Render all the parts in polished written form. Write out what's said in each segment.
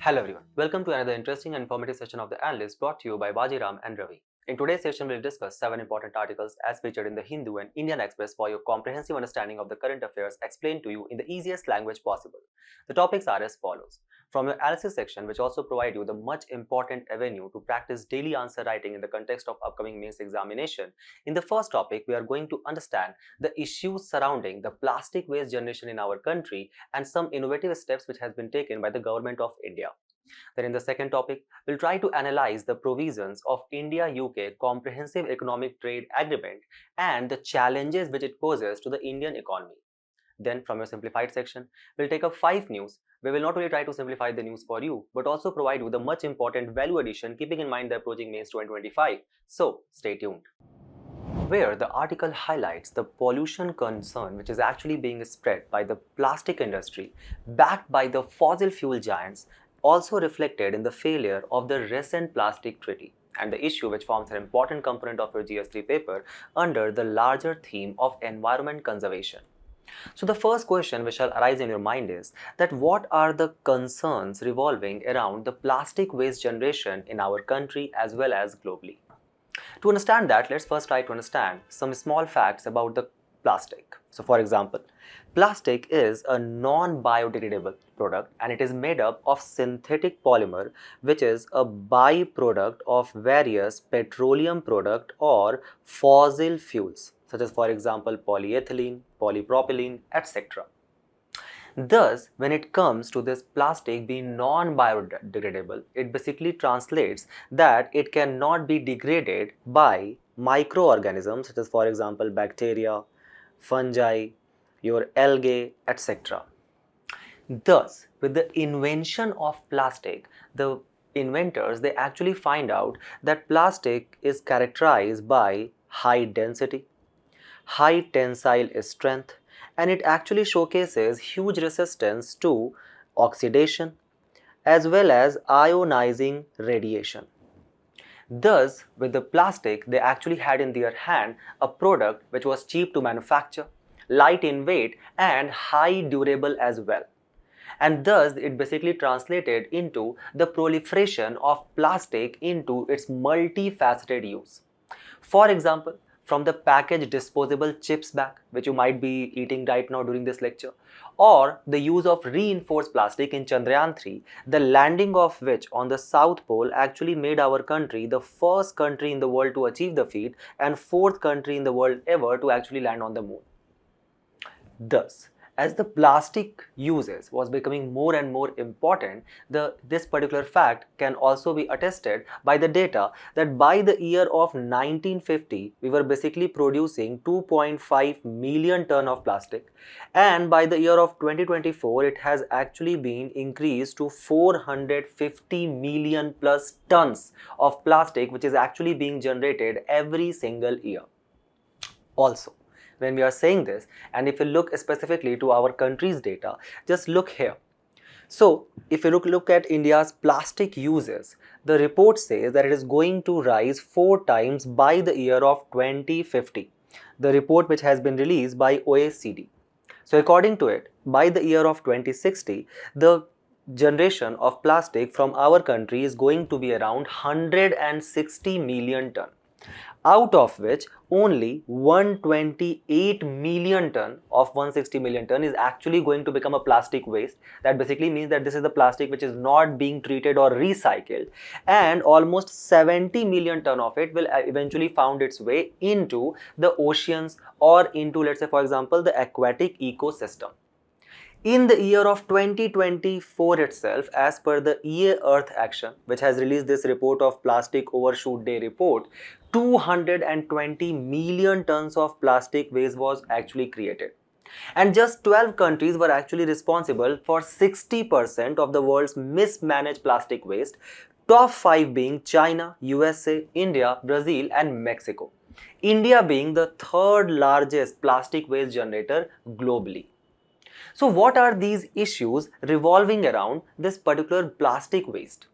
Hello everyone, welcome to another interesting and informative session of the Analyst brought to you by Vajiram and Ravi. In today's session, we'll discuss 7 important articles as featured in the Hindu and Indian Express for your comprehensive understanding of the current affairs explained to you in the easiest language possible. The topics are as follows. From your analysis section, which also provide you the much important avenue to practice daily answer writing in the context of upcoming mains examination, in the first topic, we are going to understand the issues surrounding the plastic waste generation in our country and some innovative steps which has been taken by the government of India. Then in the second topic, we'll try to analyze the provisions of India-UK Comprehensive Economic Trade Agreement and the challenges which it poses to the Indian economy. Then from your simplified section, we'll take up 5 news. We will not only try to simplify the news for you, but also provide you the much important value addition keeping in mind the approaching Mains 2025. So stay tuned. Where the article highlights the pollution concern which is actually being spread by the plastic industry backed by the fossil fuel giants, also reflected in the failure of the recent plastic treaty and the issue which forms an important component of your GS3 paper under the larger theme of environment conservation. So the first question which shall arise in your mind is that what are the concerns revolving around the plastic waste generation in our country as well as globally? To understand that, let's first try to understand some small facts about the plastic. So for example, plastic is a non-biodegradable product and it is made up of synthetic polymer which is a byproduct of various petroleum product or fossil fuels such as for example polyethylene, polypropylene, etc. Thus, when it comes to this plastic being non-biodegradable, it basically translates that it cannot be degraded by microorganisms such as for example bacteria, fungi, your algae, etc. Thus, with the invention of plastic, the inventors they actually find out that plastic is characterized by high density, high tensile strength, and it actually showcases huge resistance to oxidation as well as ionizing radiation. Thus, with the plastic, they actually had in their hand a product which was cheap to manufacture, light in weight, and high durable as well. And thus, it basically translated into the proliferation of plastic into its multifaceted use. For example, from the packaged disposable chips bag which you might be eating right now during this lecture, or the use of reinforced plastic in Chandrayaan 3, the landing of which on the South Pole actually made our country the first country in the world to achieve the feat and fourth country in the world ever to actually land on the moon. Thus, as the plastic uses was becoming more and more important, this particular fact can also be attested by the data that by the year of 1950, we were basically producing 2.5 million ton of plastic, and by the year of 2024, it has actually been increased to 450 million plus tons of plastic which is actually being generated every single year. Also, when we are saying this, and if you look specifically to our country's data, just look here. So, if you look at India's plastic uses, the report says that it is going to rise 4 times by the year of 2050. The report which has been released by OECD. So, according to it, by the year of 2060, the generation of plastic from our country is going to be around 160 million ton, out of which only 128 million ton of 160 million ton is actually going to become a plastic waste. That basically means that this is the plastic which is not being treated or recycled, and almost 70 million ton of it will eventually found its way into the oceans or into, let's say for example, the aquatic ecosystem. In the year of 2024 itself, as per the EA Earth Action, which has released this report of Plastic Overshoot Day report, 220 million tons of plastic waste was actually created. And just 12 countries were actually responsible for 60% of the world's mismanaged plastic waste, top 5 being China, USA, India, Brazil and Mexico. India being the third largest plastic waste generator globally. So what are these issues revolving around this particular plastic waste?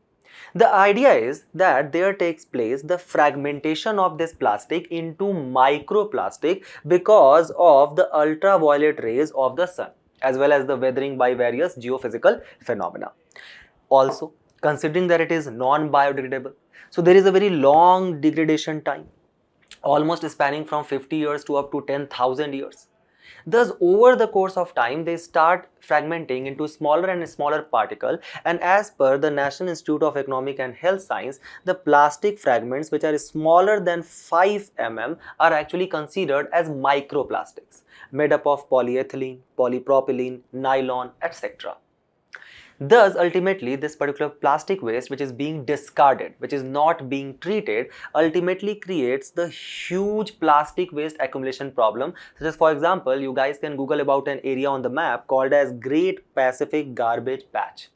The idea is that there takes place the fragmentation of this plastic into microplastic because of the ultraviolet rays of the sun, as well as the weathering by various geophysical phenomena. Also, considering that it is non-biodegradable. So there is a very long degradation time, almost spanning from 50 years to up to 10,000 years. Thus, over the course of time, they start fragmenting into smaller and smaller particles, and as per the National Institute of Economic and Health Science, the plastic fragments which are smaller than 5 mm are actually considered as microplastics, made up of polyethylene, polypropylene, nylon, etc. Thus, ultimately, this particular plastic waste which is being discarded, which is not being treated, ultimately creates the huge plastic waste accumulation problem. Such as, for example, you guys can Google about an area on the map called as Great Pacific Garbage Patch.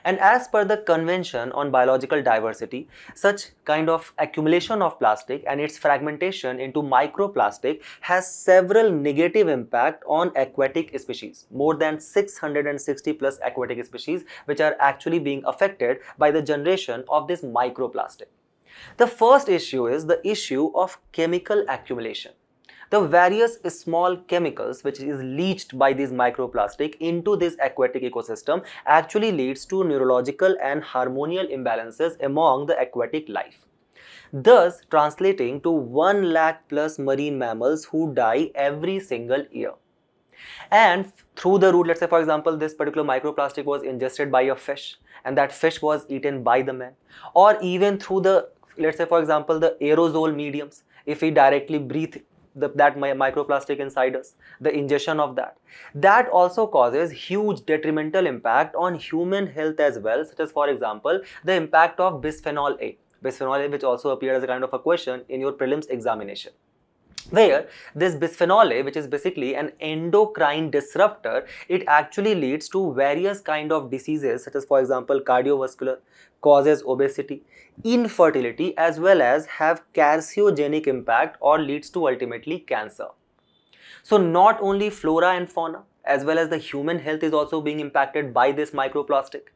And as per the Convention on Biological Diversity, such kind of accumulation of plastic and its fragmentation into microplastic has several negative impact on aquatic species. More than 660 plus aquatic species which are actually being affected by the generation of this microplastic. The first issue is the issue of chemical accumulation. The various small chemicals which is leached by these microplastic into this aquatic ecosystem actually leads to neurological and hormonal imbalances among the aquatic life, thus translating to 1 lakh plus marine mammals who die every single year. And through the route, let's say for example, this particular microplastic was ingested by a fish and that fish was eaten by the man, or even through the, let's say for example, the aerosol mediums, if we directly breathe that microplastic inside us, the ingestion of that also causes huge detrimental impact on human health as well, such as for example the impact of bisphenol A, which also appeared as a kind of a question in your prelims examination, where this bisphenol A, which is basically an endocrine disruptor, it actually leads to various kind of diseases such as for example cardiovascular, causes obesity, infertility, as well as have carcinogenic impact or leads to ultimately cancer. So not only flora and fauna as well as the human health is also being impacted by this microplastic,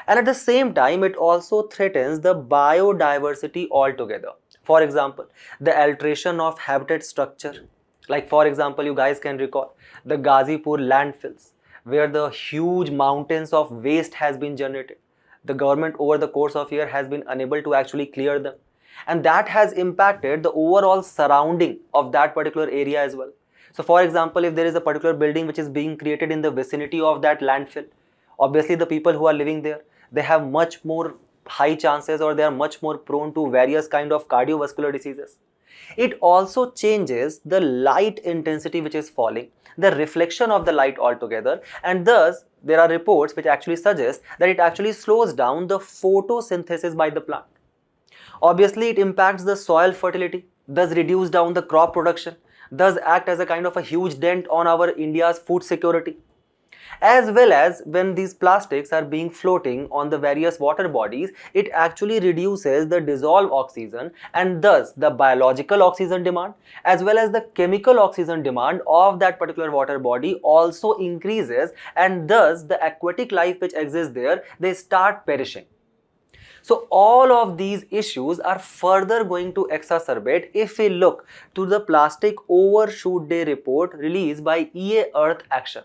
and at the same time it also threatens the biodiversity altogether. For example, the alteration of habitat structure, like for example you guys can recall the Gazipur landfills where the huge mountains of waste has been generated. The government over the course of year has been unable to actually clear them, and that has impacted the overall surrounding of that particular area as well. So for example, if there is a particular building which is being created in the vicinity of that landfill, obviously the people who are living there, they have much more high chances or they are much more prone to various kind of cardiovascular diseases. It also changes the light intensity which is falling, the reflection of the light altogether, and thus there are reports which actually suggest that it actually slows down the photosynthesis by the plant. Obviously it impacts the soil fertility, thus reduce down the crop production, thus act as a kind of a huge dent on our India's food security. As well as when these plastics are being floating on the various water bodies, it actually reduces the dissolved oxygen and thus the biological oxygen demand as well as the chemical oxygen demand of that particular water body also increases, and thus the aquatic life which exists there, they start perishing. So all of these issues are further going to exacerbate if we look to the Plastic Overshoot Day report released by EA Earth Action,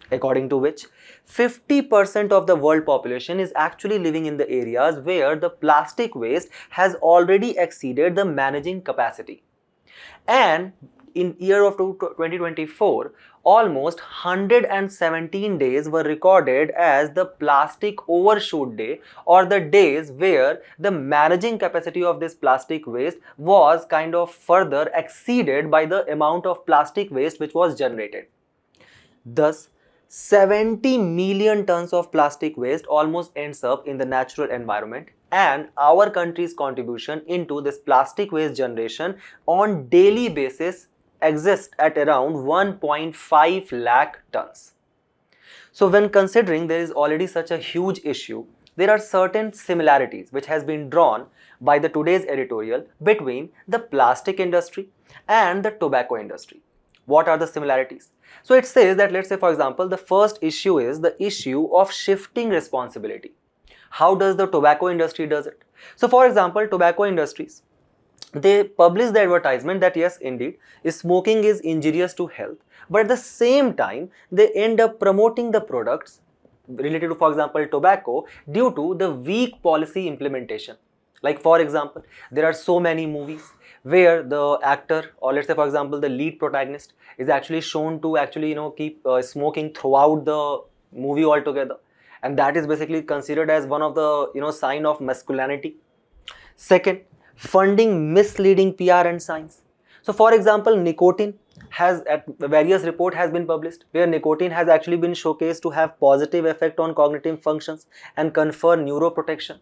according to which 50% of the world population is actually living in the areas where the plastic waste has already exceeded the managing capacity. And in year of 2024, almost 117 days were recorded as the Plastic Overshoot Day, or the days where the managing capacity of this plastic waste was kind of further exceeded by the amount of plastic waste which was generated. Thus, 70 million tons of plastic waste almost ends up in the natural environment, and our country's contribution into this plastic waste generation on daily basis exists at around 1.5 lakh tons. So when considering there is already such a huge issue, there are certain similarities which has been drawn by the today's editorial between the plastic industry and the tobacco industry. What are the similarities? So it says that, let's say for example, the first issue is the issue of shifting responsibility. How does the tobacco industry does it? So for example, tobacco industries, they publish the advertisement that yes, indeed, smoking is injurious to health, but at the same time, they end up promoting the products related to, for example, tobacco due to the weak policy implementation. Like for example, there are so many movies where the actor, or let's say for example the lead protagonist, is actually shown to actually keep smoking throughout the movie altogether, and that is basically considered as one of the sign of masculinity. Second, funding misleading PR and science. So for example, nicotine has at various report has been published where nicotine has actually been showcased to have positive effect on cognitive functions and confer neuroprotection.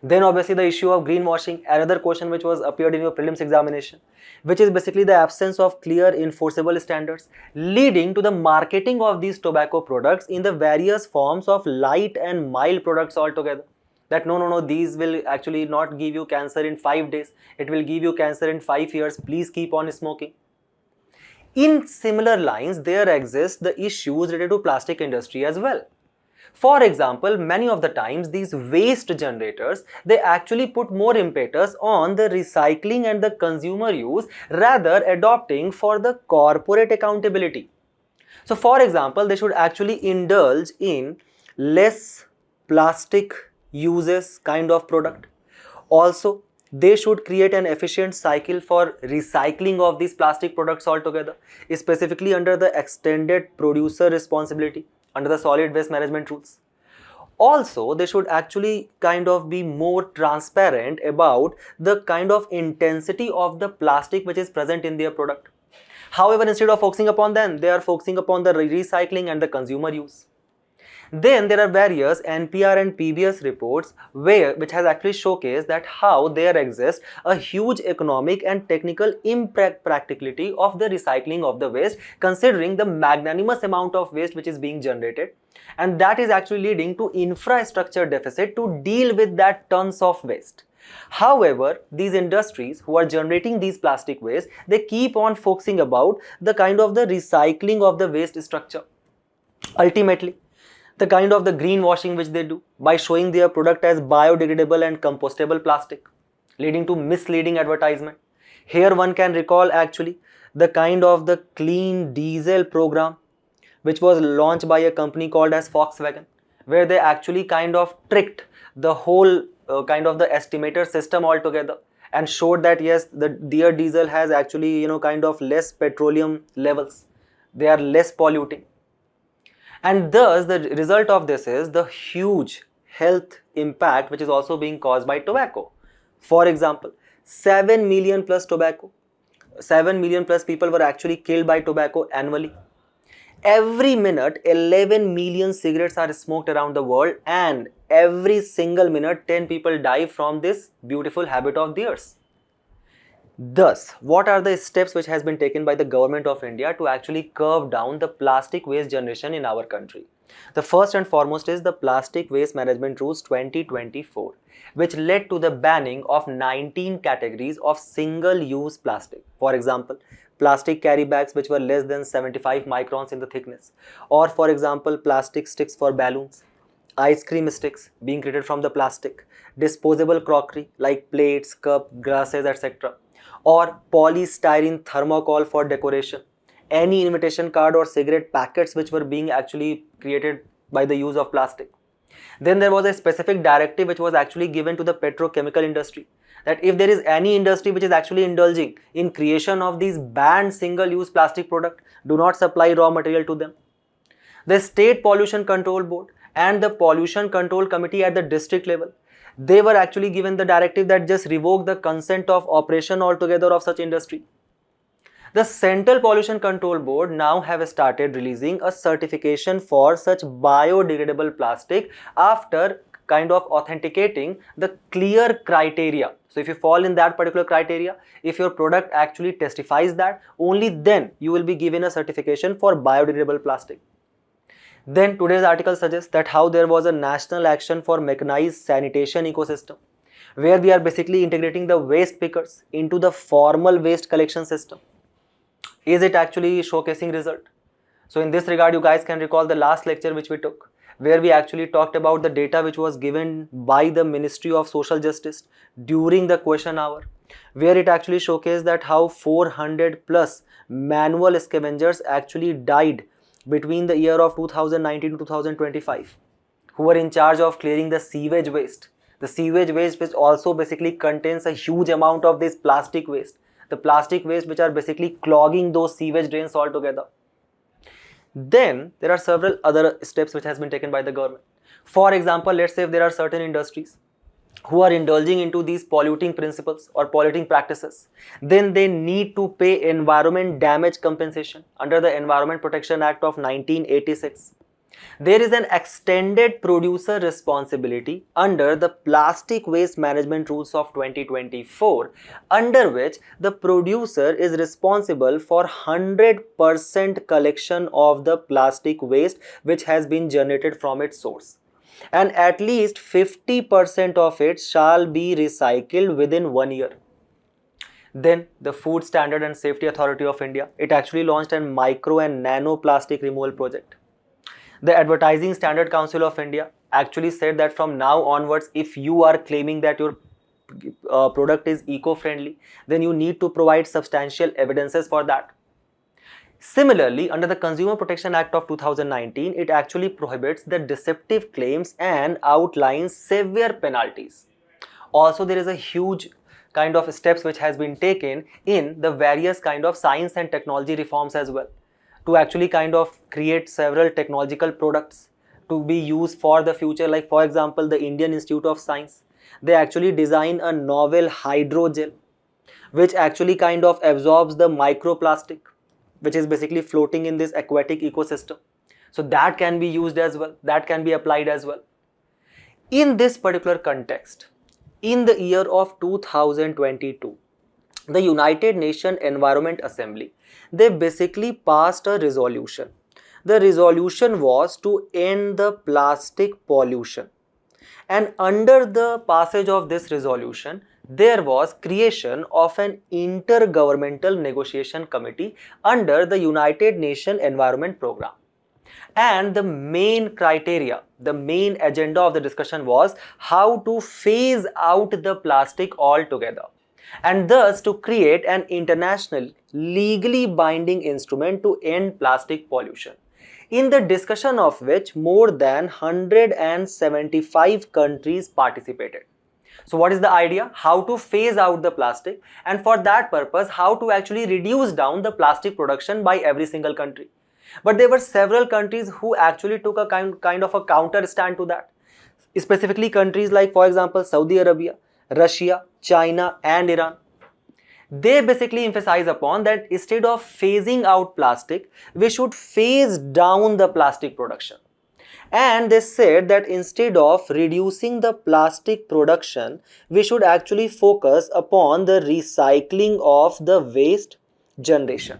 Then obviously the issue of greenwashing, another question which was appeared in your prelims examination, which is basically the absence of clear enforceable standards leading to the marketing of these tobacco products in the various forms of light and mild products altogether. That no, these will actually not give you cancer in 5 days, it will give you cancer in 5 years, please keep on smoking. In similar lines, there exist the issues related to plastic industry as well. For example, many of the times these waste generators, they actually put more impetus on the recycling and the consumer use rather adopting for the corporate accountability. So for example, they should actually indulge in less plastic uses kind of product. Also, they should create an efficient cycle for recycling of these plastic products altogether, specifically under the extended producer responsibility under the solid waste management rules. Also, they should actually kind of be more transparent about the kind of intensity of the plastic which is present in their product. However, instead of focusing upon them, they are focusing upon the recycling and the consumer use. Then there are various NPR and PBS reports which has actually showcased that how there exists a huge economic and technical impracticality of the recycling of the waste, considering the magnanimous amount of waste which is being generated, and that is actually leading to infrastructure deficit to deal with that tons of waste. However, these industries who are generating these plastic waste, they keep on focusing about the kind of the recycling of the waste structure. Ultimately, the kind of the greenwashing which they do by showing their product as biodegradable and compostable plastic, leading to misleading advertisement. Here one can recall actually the kind of the clean diesel program which was launched by a company called as Volkswagen, where they actually kind of tricked the whole kind of the estimator system altogether and showed that yes, their diesel has actually kind of less petroleum levels, they are less polluting. And thus the result of this is the huge health impact which is also being caused by tobacco. For example, 7 million plus people were actually killed by tobacco annually. Every minute 11 million cigarettes are smoked around the world, and every single minute 10 people die from this beautiful habit of theirs. Thus, what are the steps which has been taken by the government of India to actually curb down the plastic waste generation in our country? The first and foremost is the Plastic Waste Management Rules 2024, which led to the banning of 19 categories of single-use plastic. For example, plastic carry bags which were less than 75 microns in the thickness, or for example, plastic sticks for balloons, ice cream sticks being created from the plastic, disposable crockery like plates, cups, glasses, etc., or polystyrene thermocol for decoration, any invitation card or cigarette packets which were being actually created by the use of plastic. Then there was a specific directive which was actually given to the petrochemical industry, that if there is any industry which is actually indulging in creation of these banned single-use plastic products, do not supply raw material to them. The State Pollution Control Board and the Pollution Control Committee at the district level, they were actually given the directive that just revoke the consent of operation altogether of such industry. The Central Pollution Control Board now have started releasing a certification for such biodegradable plastic after kind of authenticating the clear criteria. So if you fall in that particular criteria, if your product actually testifies that, only then you will be given a certification for biodegradable plastic. Then today's article suggests that how there was a national action for mechanized sanitation ecosystem, where we are basically integrating the waste pickers into the formal waste collection system. Is it actually showcasing result? So in this regard, you guys can recall the last lecture which we took, where we actually talked about the data which was given by the Ministry of Social Justice during the question hour, where it actually showcased that how 400 plus manual scavengers actually died between the year of 2019 to 2025, who were in charge of clearing the sewage waste. The sewage waste which also basically contains a huge amount of this plastic waste. The plastic waste which are basically clogging those sewage drains altogether. Then there are several other steps which has been taken by the government. For example, let's say if there are certain industries who are indulging into these polluting principles or polluting practices, then they need to pay environment damage compensation under the Environment Protection Act of 1986. There is an extended producer responsibility under the Plastic Waste Management Rules of 2024, under which the producer is responsible for 100% collection of the plastic waste which has been generated from its source, and at least 50% of it shall be recycled within 1 year. Then the Food Standard and Safety Authority of India, it actually launched a micro and nano plastic removal project. The Advertising Standard Council of India actually said that from now onwards, if you are claiming that your product is eco-friendly, then you need to provide substantial evidences for that. Similarly, under the Consumer Protection Act of 2019, it actually prohibits the deceptive claims and outlines severe penalties. Also, there is a huge kind of steps which has been taken in the various kind of science and technology reforms as well, to actually kind of create several technological products to be used for the future. Like for example, the Indian Institute of Science, they actually design a novel hydrogel which actually kind of absorbs the microplastic which is basically floating in this aquatic ecosystem. So that can be used as well, that can be applied as well. In this particular context, in the year of 2022, the United Nations Environment Assembly, they basically passed a resolution. The resolution was to end the plastic pollution. And under the passage of this resolution, there was creation of an intergovernmental negotiation committee under the United Nations Environment Programme. And the main criteria, the main agenda of the discussion was how to phase out the plastic altogether, and thus to create an international legally binding instrument to end plastic pollution, in the discussion of which more than 175 countries participated. So what is the idea? How to phase out the plastic, and for that purpose how to actually reduce down the plastic production by every single country. But there were several countries who actually took a kind of a counter stand to that. Specifically countries like for example Saudi Arabia, Russia, China and Iran. They basically emphasize upon that instead of phasing out plastic, we should phase down the plastic production. And they said that instead of reducing the plastic production, we should actually focus upon the recycling of the waste generation.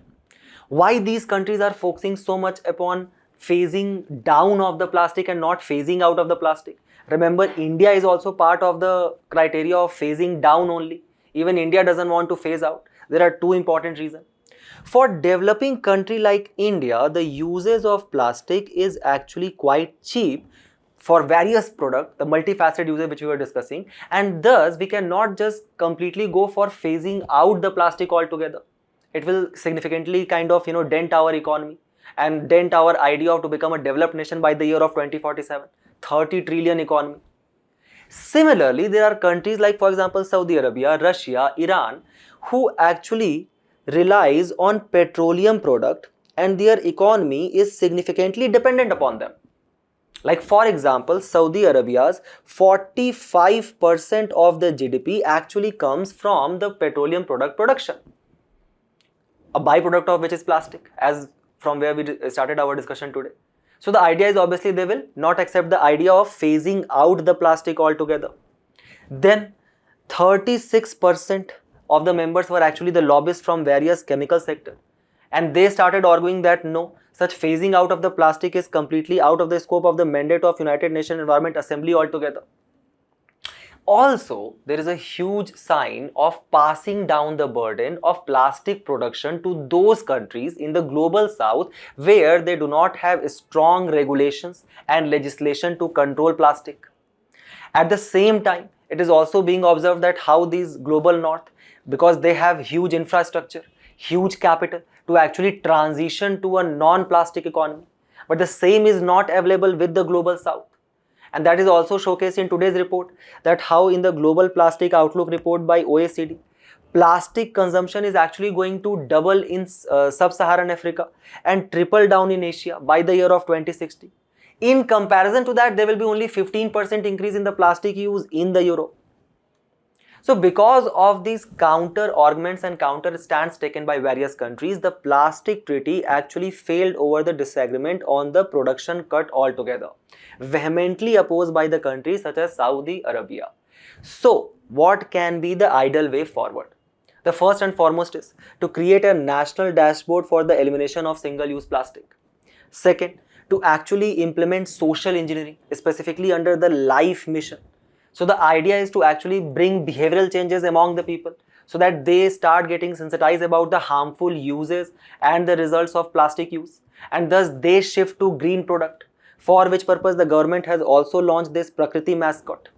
Why these countries are focusing so much upon phasing down of the plastic and not phasing out of the plastic? Remember, India is also part of the criteria of phasing down only. Even India doesn't want to phase out. There are two important reasons. For developing country like India, the usage of plastic is actually quite cheap for various products, the multifaceted usage which we were discussing, and thus we cannot just completely go for phasing out the plastic altogether. It will significantly kind of dent our economy and dent our idea of to become a developed nation by the year of 2047, 30 trillion economy. Similarly, there are countries like for example Saudi Arabia, Russia, Iran, who actually relies on petroleum product and their economy is significantly dependent upon them. Like for example, Saudi Arabia's 45% of the GDP actually comes from the petroleum product production, a byproduct of which is plastic, as from where we started our discussion today. So the idea is obviously they will not accept the idea of phasing out the plastic altogether. Then 36% of the members were actually the lobbyists from various chemical sector, and they started arguing that no, such phasing out of the plastic is completely out of the scope of the mandate of United Nations Environment Assembly altogether. Also, there is a huge sign of passing down the burden of plastic production to those countries in the global south where they do not have strong regulations and legislation to control plastic. At the same time, it is also being observed that how these global north, because they have huge infrastructure, huge capital, to actually transition to a non-plastic economy. But the same is not available with the global south. And that is also showcased in today's report, that how in the global plastic outlook report by OECD, plastic consumption is actually going to double in sub-Saharan Africa and triple down in Asia by the year of 2060. In comparison to that, there will be only 15% increase in the plastic use in the Europe. So because of these counter arguments and counter stands taken by various countries, the plastic treaty actually failed over the disagreement on the production cut altogether, vehemently opposed by the countries such as Saudi Arabia. So what can be the ideal way forward? The first and foremost is to create a national dashboard for the elimination of single-use plastic. Second, to actually implement social engineering, specifically under the LIFE mission. So the idea is to actually bring behavioral changes among the people so that they start getting sensitized about the harmful uses and the results of plastic use, and thus they shift to green product, for which purpose the government has also launched this Prakriti mascot.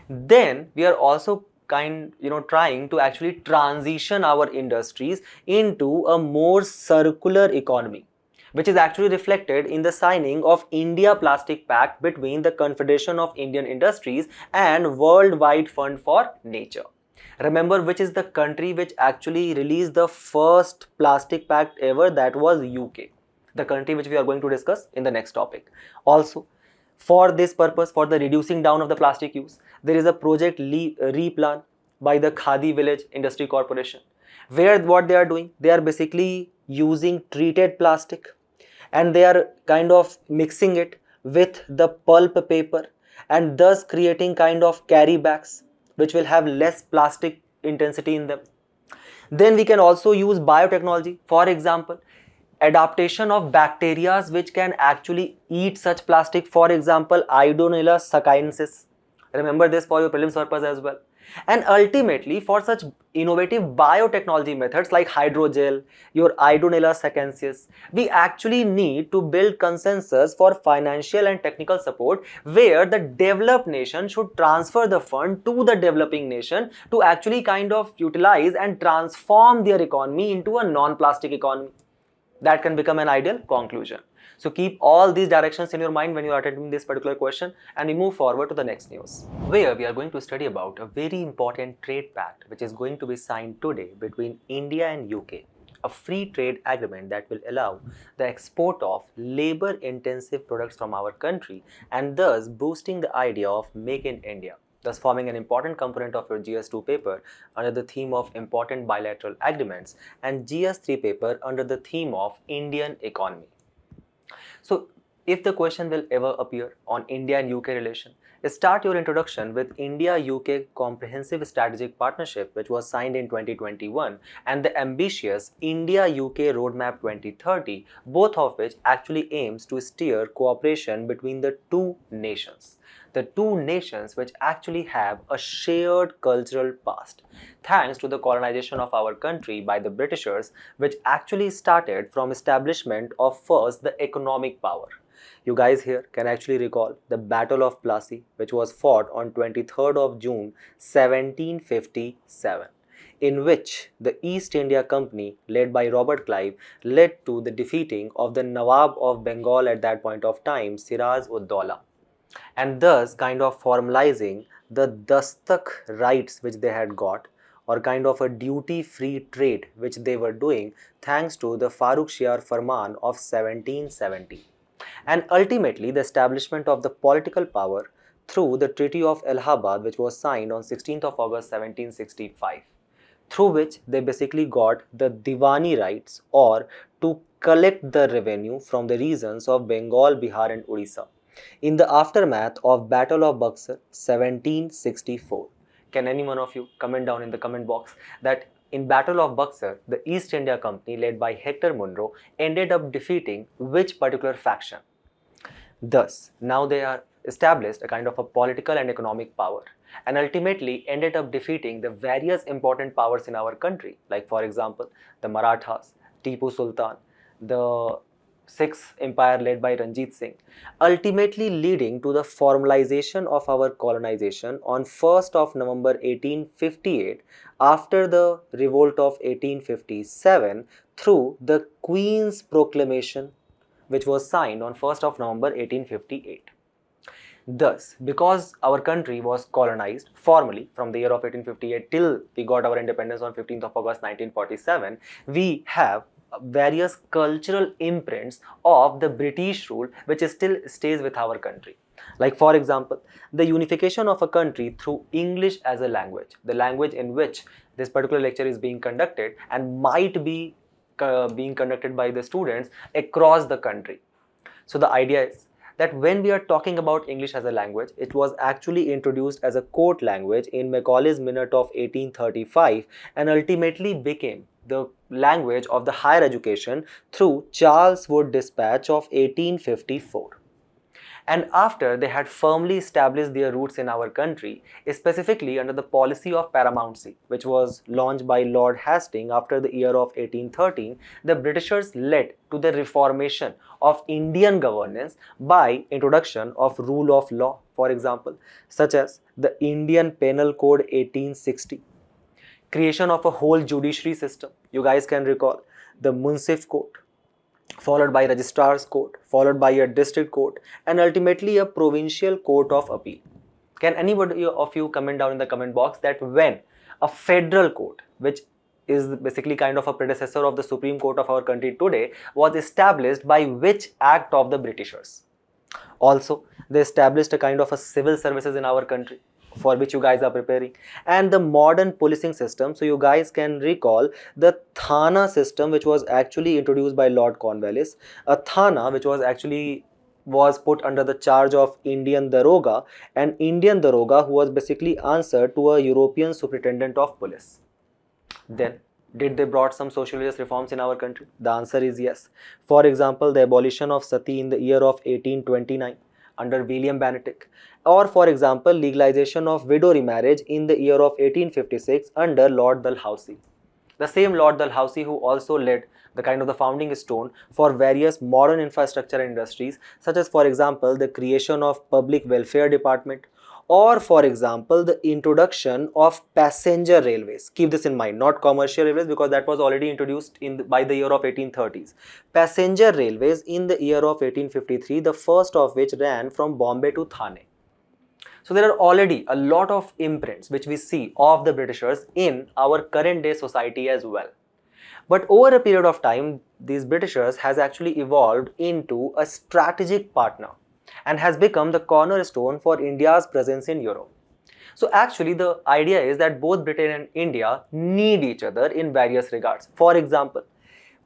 Then we are also trying to actually transition our industries into a more circular economy, which is actually reflected in the signing of India Plastic Pact between the Confederation of Indian Industries and Worldwide Fund for Nature. Remember which is the country which actually released the first plastic pact ever? That was UK, the country which we are going to discuss in the next topic. Also, for this purpose, for the reducing down of the plastic use, there is a project Replan by the Khadi Village Industry Corporation, where what they are doing, they are basically using treated plastic and they are kind of mixing it with the pulp paper and thus creating kind of carry bags which will have less plastic intensity in them. Then we can also use biotechnology, for example, adaptation of bacteria which can actually eat such plastic, for example, Iodonella saccharensis. Remember this for your prelims purpose as well. And ultimately, for such innovative biotechnology methods like hydrogel, your Iodonella saccharensis, we actually need to build consensus for financial and technical support, where the developed nation should transfer the fund to the developing nation to actually kind of utilize and transform their economy into a non-plastic economy. That can become an ideal conclusion. So keep all these directions in your mind when you are attending this particular question, and we move forward to the next news, where we are going to study about a very important trade pact which is going to be signed today between India and UK, a free trade agreement that will allow the export of labor intensive products from our country and thus boosting the idea of Make in India, thus forming an important component of your GS2 paper under the theme of important bilateral agreements and GS3 paper under the theme of Indian economy. So if the question will ever appear on India and UK relation, start your introduction with India-UK Comprehensive Strategic Partnership, which was signed in 2021, and the ambitious India-UK Roadmap 2030, both of which actually aims to steer cooperation between the two nations. The two nations which actually have a shared cultural past, thanks to the colonization of our country by the Britishers, which actually started from establishment of first the economic power. You guys here can actually recall the Battle of Plassey, which was fought on 23rd of June 1757, in which the East India Company led by Robert Clive led to the defeating of the Nawab of Bengal at that point of time, Siraj-ud-Dowlah, and thus kind of formalizing the Dastak rights which they had got, or kind of a duty-free trade which they were doing thanks to the Farrukhsiyar Farman of 1770. And ultimately the establishment of the political power through the Treaty of Allahabad, which was signed on 16th of August 1765, through which they basically got the Diwani rights, or to collect the revenue from the regions of Bengal, Bihar and Odisha, in the aftermath of Battle of Buxar 1764. Can any one of you comment down in the comment box that in Battle of Buxar, the East India Company led by Hector Munro ended up defeating which particular faction? Thus, now they are established a kind of a political and economic power, and ultimately ended up defeating the various important powers in our country, like for example, the Marathas, Tipu Sultan, the Sixth Empire led by Ranjit Singh, ultimately leading to the formalization of our colonization on 1st of November 1858 after the revolt of 1857 through the Queen's Proclamation, which was signed on 1st of November 1858. Thus, because our country was colonized formally from the year of 1858 till we got our independence on 15th of August 1947, we have various cultural imprints of the British rule which still stays with our country. Like for example, the unification of a country through English as a language, the language in which this particular lecture is being conducted and might be being conducted by the students across the country. So the idea is that when we are talking about English as a language, it was actually introduced as a court language in Macaulay's Minute of 1835 and ultimately became the language of the higher education through Charles Wood Dispatch of 1854. And after they had firmly established their roots in our country, specifically under the policy of paramountcy, which was launched by Lord Hastings after the year of 1813, the Britishers led to the reformation of Indian governance by introduction of rule of law, for example, such as the Indian Penal Code 1860, creation of a whole judiciary system. You guys can recall the Munsif Court, followed by registrar's court, followed by a district court, and ultimately a provincial court of appeal. Can anybody of you comment down in the comment box that when a federal court, which is basically kind of a predecessor of the Supreme Court of our country today, was established by which act of the Britishers? Also, they established a kind of a civil services in our country, for which you guys are preparing, and the modern policing system. So you guys can recall the Thana system, which was actually introduced by Lord Cornwallis, a Thana which was put under the charge of Indian Daroga, and Indian Daroga who was basically answered to a European superintendent of police. Then, did they brought some social religious reforms in our country? The answer is yes. For example, the abolition of sati in the year of 1829 under William Bentinck, or for example, legalization of widow remarriage in the year of 1856 under Lord Dalhousie. The same Lord Dalhousie who also led the kind of the founding stone for various modern infrastructure industries, such as for example, the creation of public welfare department, or for example, the introduction of passenger railways. Keep this in mind, not commercial railways, because that was already introduced by the year of 1830s. Passenger railways in the year of 1853, the first of which ran from Bombay to Thane. So there are already a lot of imprints which we see of the Britishers in our current day society as well. But over a period of time, these Britishers has actually evolved into a strategic partner and has become the cornerstone for India's presence in Europe. So actually the idea is that both Britain and India need each other in various regards. For example,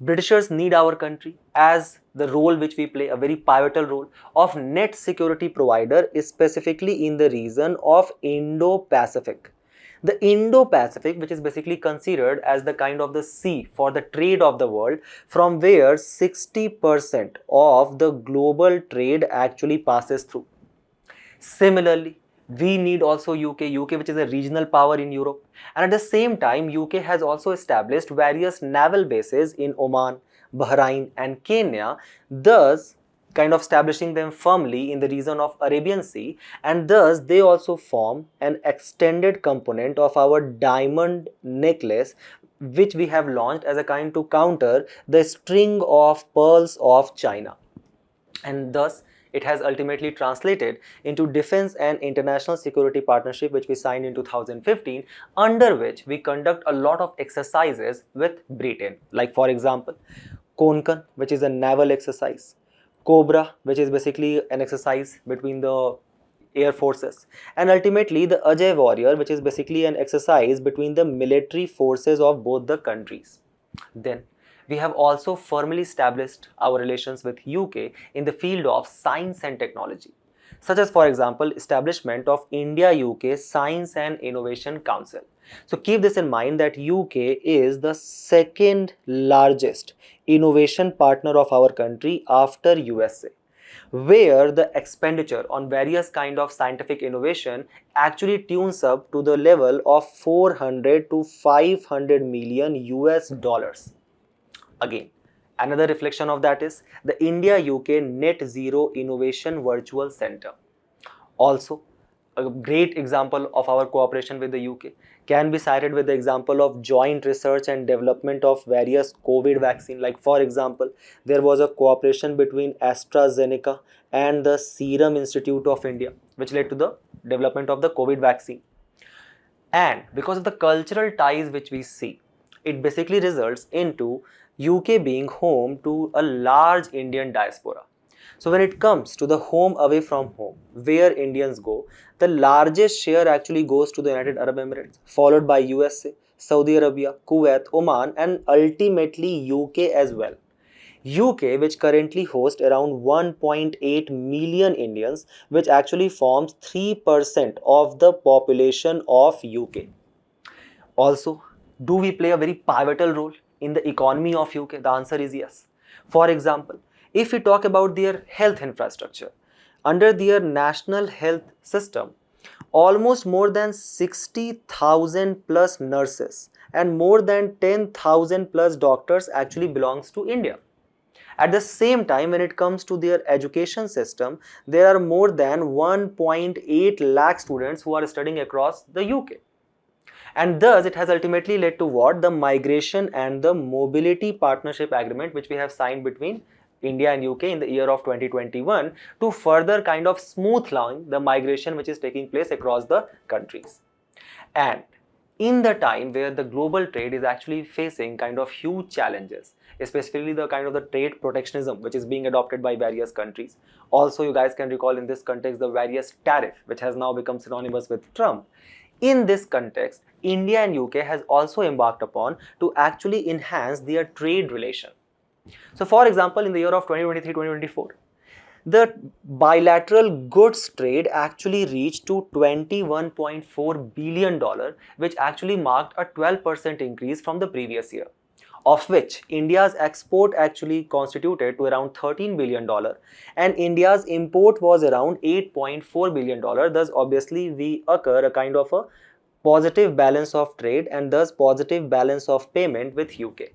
Britishers need our country as the role which we play, a very pivotal role of net security provider, specifically in the region of Indo-Pacific. The Indo-Pacific, which is basically considered as the kind of the sea for the trade of the world, from where 60% of the global trade actually passes through. Similarly, we need also UK which is a regional power in Europe, and at the same time UK has also established various naval bases in Oman, Bahrain and Kenya, thus kind of establishing them firmly in the region of Arabian Sea, and thus they also form an extended component of our diamond necklace, which we have launched as a kind to counter the string of pearls of China. And thus it has ultimately translated into defense and international security partnership, which we signed in 2015, under which we conduct a lot of exercises with Britain. Like for example, Konkan, which is a naval exercise, Cobra, which is basically an exercise between the air forces, and ultimately the Ajay Warrior, which is basically an exercise between the military forces of both the countries. Then we have also firmly established our relations with UK in the field of science and technology, such as for example establishment of India-UK Science and Innovation Council. So keep this in mind that UK is the second largest innovation partner of our country after USA, where the expenditure on various kind of scientific innovation actually tunes up to the level of 400 to 500 million US dollars. Again, another reflection of that is the India-UK Net Zero Innovation Virtual Center. Also, A great example of our cooperation with the UK can be cited with the example of joint research and development of various COVID vaccine. Like for example, there was a cooperation between AstraZeneca and the Serum Institute of India, which led to the development of the COVID vaccine. And because of the cultural ties which we see, it basically results into UK being home to a large Indian diaspora. So when it comes to the home away from home, where Indians go, the largest share actually goes to the United Arab Emirates, followed by USA, Saudi Arabia, Kuwait, Oman, and ultimately UK as well. UK, which currently hosts around 1.8 million Indians, which actually forms 3% of the population of UK. Also, do we play a very pivotal role in the economy of UK? The answer is yes. For example, if we talk about their health infrastructure, under their national health system, almost more than 60,000 plus nurses and more than 10,000 plus doctors actually belongs to India. At the same time, when it comes to their education system, there are more than 1.8 lakh students who are studying across the UK. And thus, it has ultimately led to what? The migration and the mobility partnership agreement which we have signed between India and UK in the year of 2021 to further kind of smooth along the migration which is taking place across the countries. And in the time where the global trade is actually facing kind of huge challenges, especially the kind of the trade protectionism which is being adopted by various countries. Also, you guys can recall in this context the various tariff which has now become synonymous with Trump. In this context, India and UK has also embarked upon to actually enhance their trade relation. So for example, in the year of 2023-2024, the bilateral goods trade actually reached to $21.4 billion, which actually marked a 12% increase from the previous year, of which India's export actually constituted to around $13 billion and India's import was around $8.4 billion. Thus, obviously, we occur a kind of a positive balance of trade and thus positive balance of payment with UK.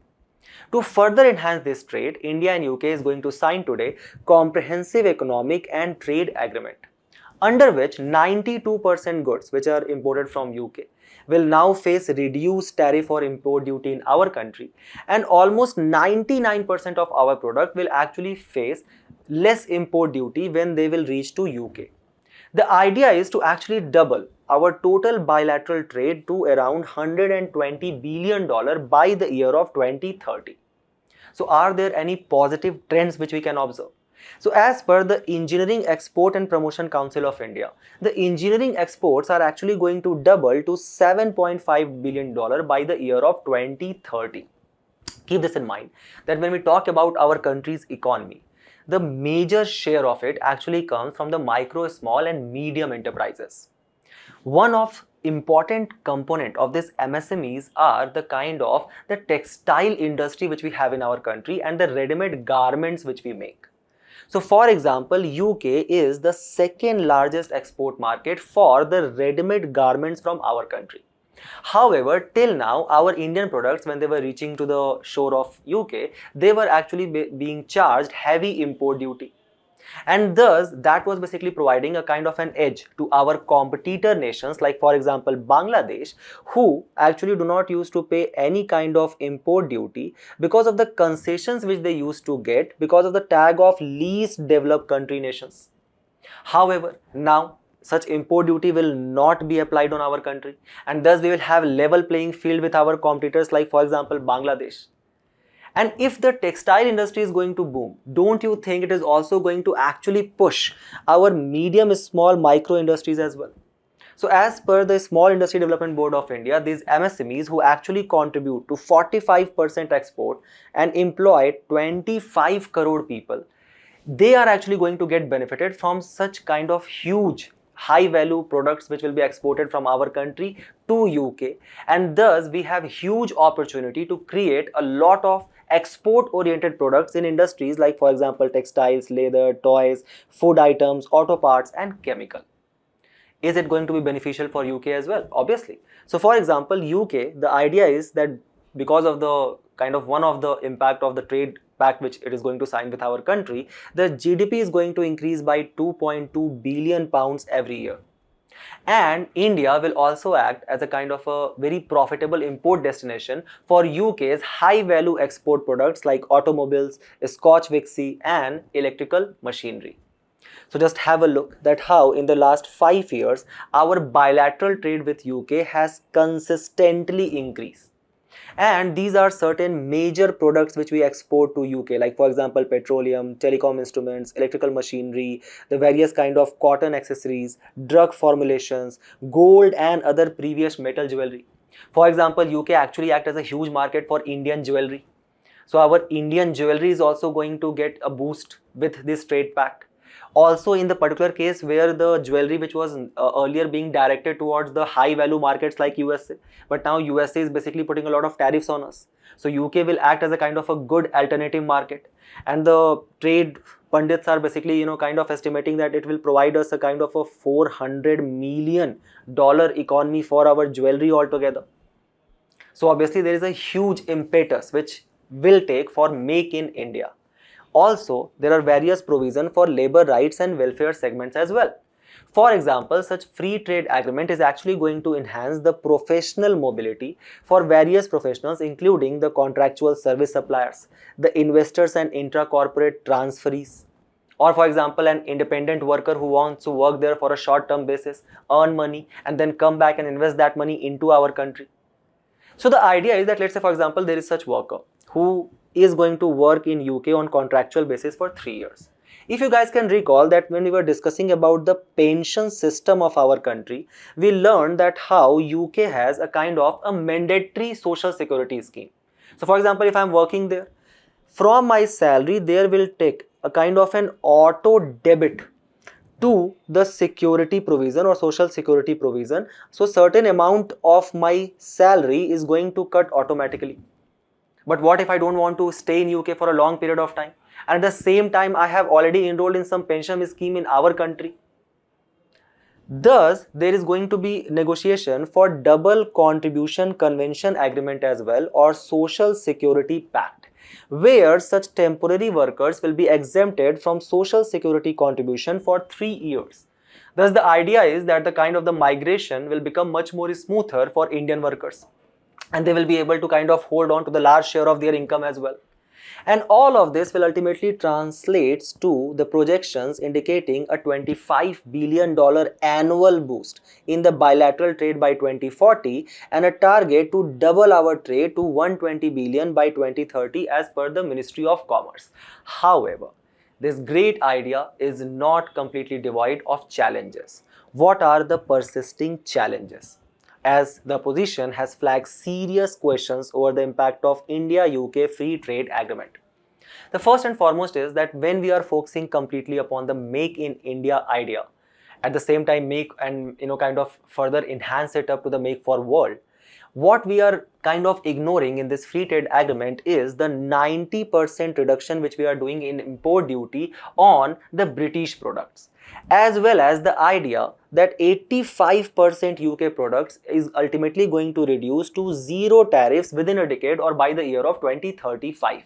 To further enhance this trade, India and UK is going to sign today Comprehensive Economic and Trade Agreement, under which 92% goods which are imported from UK will now face reduced tariff or import duty in our country, and almost 99% of our product will actually face less import duty when they will reach to UK. The idea is to actually double our total bilateral trade to around $120 billion by the year of 2030. So are there any positive trends which we can observe? So as per the Engineering Export and Promotion Council of India, the engineering exports are actually going to double to $7.5 billion by the year of 2030. Keep this in mind that when we talk about our country's economy, the major share of it actually comes from the micro, small and medium enterprises. One of important component of this MSMEs are the kind of the textile industry which we have in our country and the ready-made garments which we make. So for example, UK is the second largest export market for the ready-made garments from our country. However, till now, our Indian products, when they were reaching to the shore of UK, they were actually being charged heavy import duty. And thus, that was basically providing a kind of an edge to our competitor nations like, for example, Bangladesh, who actually do not used to pay any kind of import duty because of the concessions which they used to get because of the tag of least developed country nations. However, now, such import duty will not be applied on our country, and thus we will have level playing field with our competitors like, for example, Bangladesh. And if the textile industry is going to boom, don't you think it is also going to actually push our medium, small, micro industries as well? So as per the Small Industry Development Board of India, these MSMEs who actually contribute to 45% export and employ 25 crore people, they are actually going to get benefited from such kind of huge high value products which will be exported from our country to UK, and thus we have huge opportunity to create a lot of export oriented products in industries like, for example, textiles, leather, toys, food items, auto parts and chemical. Is it going to be beneficial for UK as well? Obviously. So for example, UK, the idea is that because of the kind of one of the impact of the trade pact which it is going to sign with our country, the GDP is going to increase by 2.2 billion pounds every year. And India will also act as a kind of a very profitable import destination for UK's high value export products like automobiles, Scotch Whisky and electrical machinery. So just have a look that how in the last 5 years our bilateral trade with UK has consistently increased. And these are certain major products which we export to UK, like for example petroleum, telecom instruments, electrical machinery, the various kind of cotton accessories, drug formulations, gold and other previous metal jewelry. For example, UK actually act as a huge market for Indian jewelry. So our Indian jewelry is also going to get a boost with this trade pact. Also in the particular case where the jewelry which was earlier being directed towards the high value markets like USA, but now USA is basically putting a lot of tariffs on us. So UK will act as a kind of a good alternative market, and the trade pundits are basically kind of estimating that it will provide us a kind of a $400 million economy for our jewelry altogether. So obviously there is a huge impetus which will take for Make in India. Also, there are various provisions for labor rights and welfare segments as well. For example, such free trade agreement is actually going to enhance the professional mobility for various professionals, including the contractual service suppliers, the investors and intra-corporate transferees, or for example an independent worker who wants to work there for a short-term basis, earn money and then come back and invest that money into our country. So the idea is that, let's say for example there is such worker who is going to work in UK on contractual basis for 3 years. If you guys can recall that when we were discussing about the pension system of our country, we learned that how UK has a kind of a mandatory social security scheme. So for example, if I am working there, from my salary there will take a kind of an auto debit to the security provision or social security provision. So certain amount of my salary is going to cut automatically. But what if I don't want to stay in UK for a long period of time, and at the same time I have already enrolled in some pension scheme in our country? Thus, there is going to be negotiation for double contribution convention agreement as well, or social security pact, where such temporary workers will be exempted from social security contribution for 3 years. Thus, the idea is that the kind of the migration will become much more smoother for Indian workers, and they will be able to kind of hold on to the large share of their income as well. And all of this will ultimately translates to the projections indicating a $25 billion annual boost in the bilateral trade by 2040, and a target to double our trade to 120 billion by 2030 as per the Ministry of Commerce. However, this great idea is not completely devoid of challenges. What are the persisting challenges? As the opposition has flagged serious questions over the impact of India-UK free trade agreement. The first and foremost is that when we are focusing completely upon the Make in India idea, at the same time make and kind of further enhance it up to the Make for World, what we are kind of ignoring in this free trade agreement is the 90% reduction which we are doing in import duty on the British products, as well as the idea that 85% UK products is ultimately going to reduce to zero tariffs within a decade or by the year of 2035.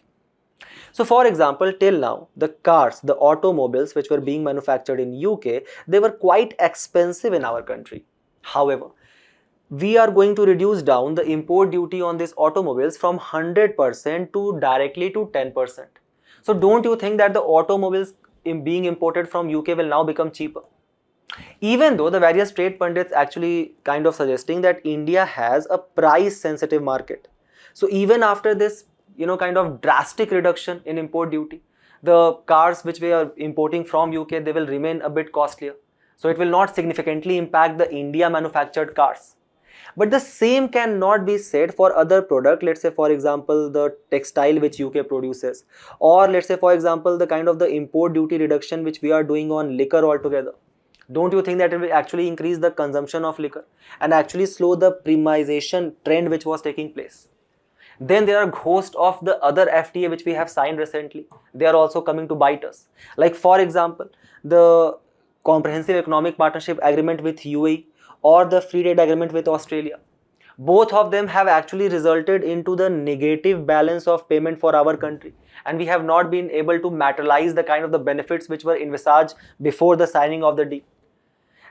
So for example, till now, the cars, the automobiles which were being manufactured in UK, they were quite expensive in our country. However, we are going to reduce down the import duty on these automobiles from 100% to directly to 10%. So don't you think that the automobiles being imported from UK will now become cheaper? Even though the various trade pundits actually kind of suggesting that India has a price sensitive market. So even after this kind of drastic reduction in import duty, the cars which we are importing from UK, they will remain a bit costlier. So it will not significantly impact the India manufactured cars. But the same cannot be said for other product, let's say for example the textile which UK produces, or let's say for example the kind of the import duty reduction which we are doing on liquor altogether. Don't you think that it will actually increase the consumption of liquor and actually slow the premiumization trend which was taking place? Then there are a host of the other FTA which we have signed recently. They are also coming to bite us. Like for example, the Comprehensive Economic Partnership Agreement with UAE or the Free Trade Agreement with Australia. Both of them have actually resulted into the negative balance of payment for our country, and we have not been able to materialize the kind of the benefits which were envisaged before the signing of the deal.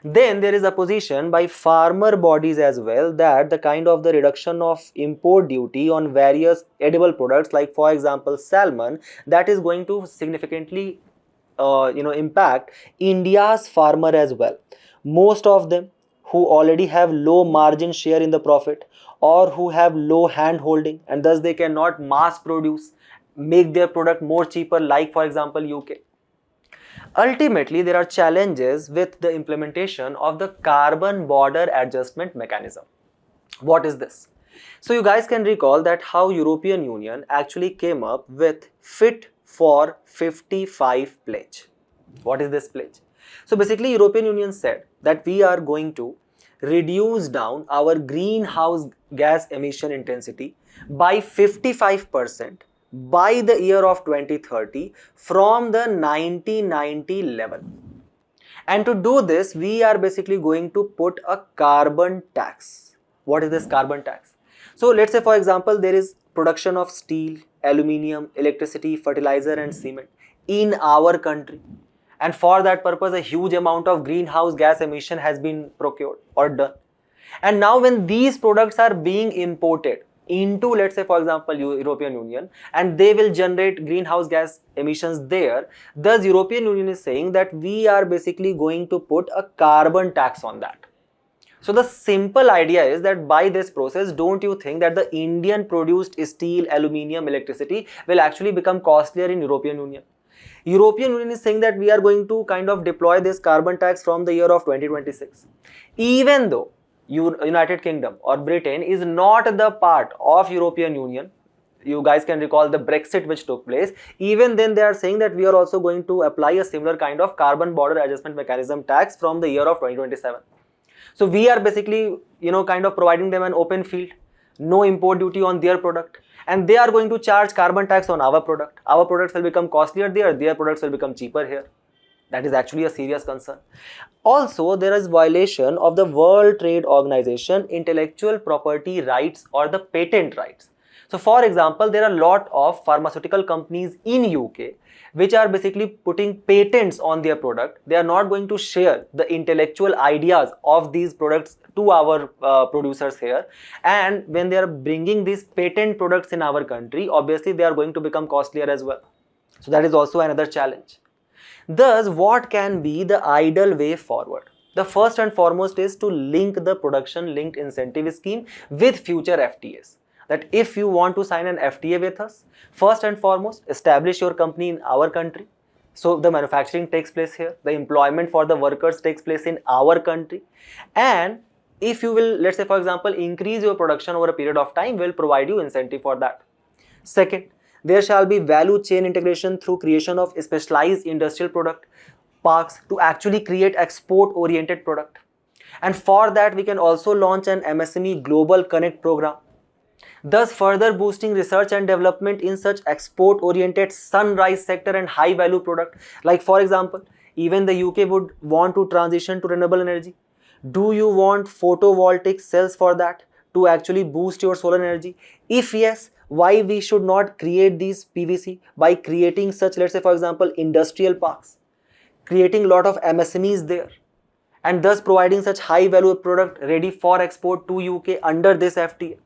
Then there is opposition by farmer bodies as well, that the kind of the reduction of import duty on various edible products, like for example salmon, that is going to significantly impact India's farmer as well. Most of them who already have low margin share in the profit, or who have low hand holding, and thus they cannot mass produce, make their product more cheaper, like for example UK. Ultimately, there are challenges with the implementation of the carbon border adjustment mechanism. What is this? So you guys can recall that how European Union actually came up with Fit for 55 pledge. What is this pledge? So basically European Union said that we are going to reduce down our greenhouse gas emission intensity by 55% by the year of 2030 from the 1990 level. And to do this, we are basically going to put a carbon tax. What is this carbon tax? So let's say for example there is production of steel, aluminium, electricity, fertilizer and cement in our country, and for that purpose a huge amount of greenhouse gas emission has been procured or done. And now when these products are being imported into, let's say for example European Union, and they will generate greenhouse gas emissions there, thus European Union is saying that we are basically going to put a carbon tax on that. So the simple idea is that by this process, don't you think that the Indian produced steel, aluminium, electricity will actually become costlier in European Union? European Union is saying that we are going to kind of deploy this carbon tax from the year of 2026. Even though United Kingdom or Britain is not the part of European Union, you guys can recall the Brexit which took place, even then they are saying that we are also going to apply a similar kind of carbon border adjustment mechanism tax from the year of 2027. So we are basically, kind of providing them an open field, no import duty on their product, and they are going to charge carbon tax on our product. Our products will become costlier there, their products will become cheaper here. That is actually a serious concern. Also, there is violation of the World Trade Organization intellectual property rights or the patent rights. So for example, there are a lot of pharmaceutical companies in UK which are basically putting patents on their product. They are not going to share the intellectual ideas of these products to our producers here, and when they are bringing these patent products in our country, obviously they are going to become costlier as well. So that is also another challenge. Thus, what can be the ideal way forward? The first and foremost is to link the production linked incentive scheme with future FTAs. That if you want to sign an FTA with us, first and foremost, establish your company in our country. So the manufacturing takes place here, the employment for the workers takes place in our country. And if you will, let's say for example, increase your production over a period of time, we'll provide you incentive for that. Second, there shall be value chain integration through creation of specialized industrial product parks to actually create export oriented product. And for that, we can also launch an MSME Global Connect program, thus further boosting research and development in such export oriented sunrise sector and high value product. Like for example, even the UK would want to transition to renewable energy. Do you want photovoltaic cells for that to actually boost your solar energy? If yes, why we should not create these PVC by creating such, let's say for example, industrial parks, creating a lot of MSMEs there, and thus providing such high value product ready for export to UK under this FTA.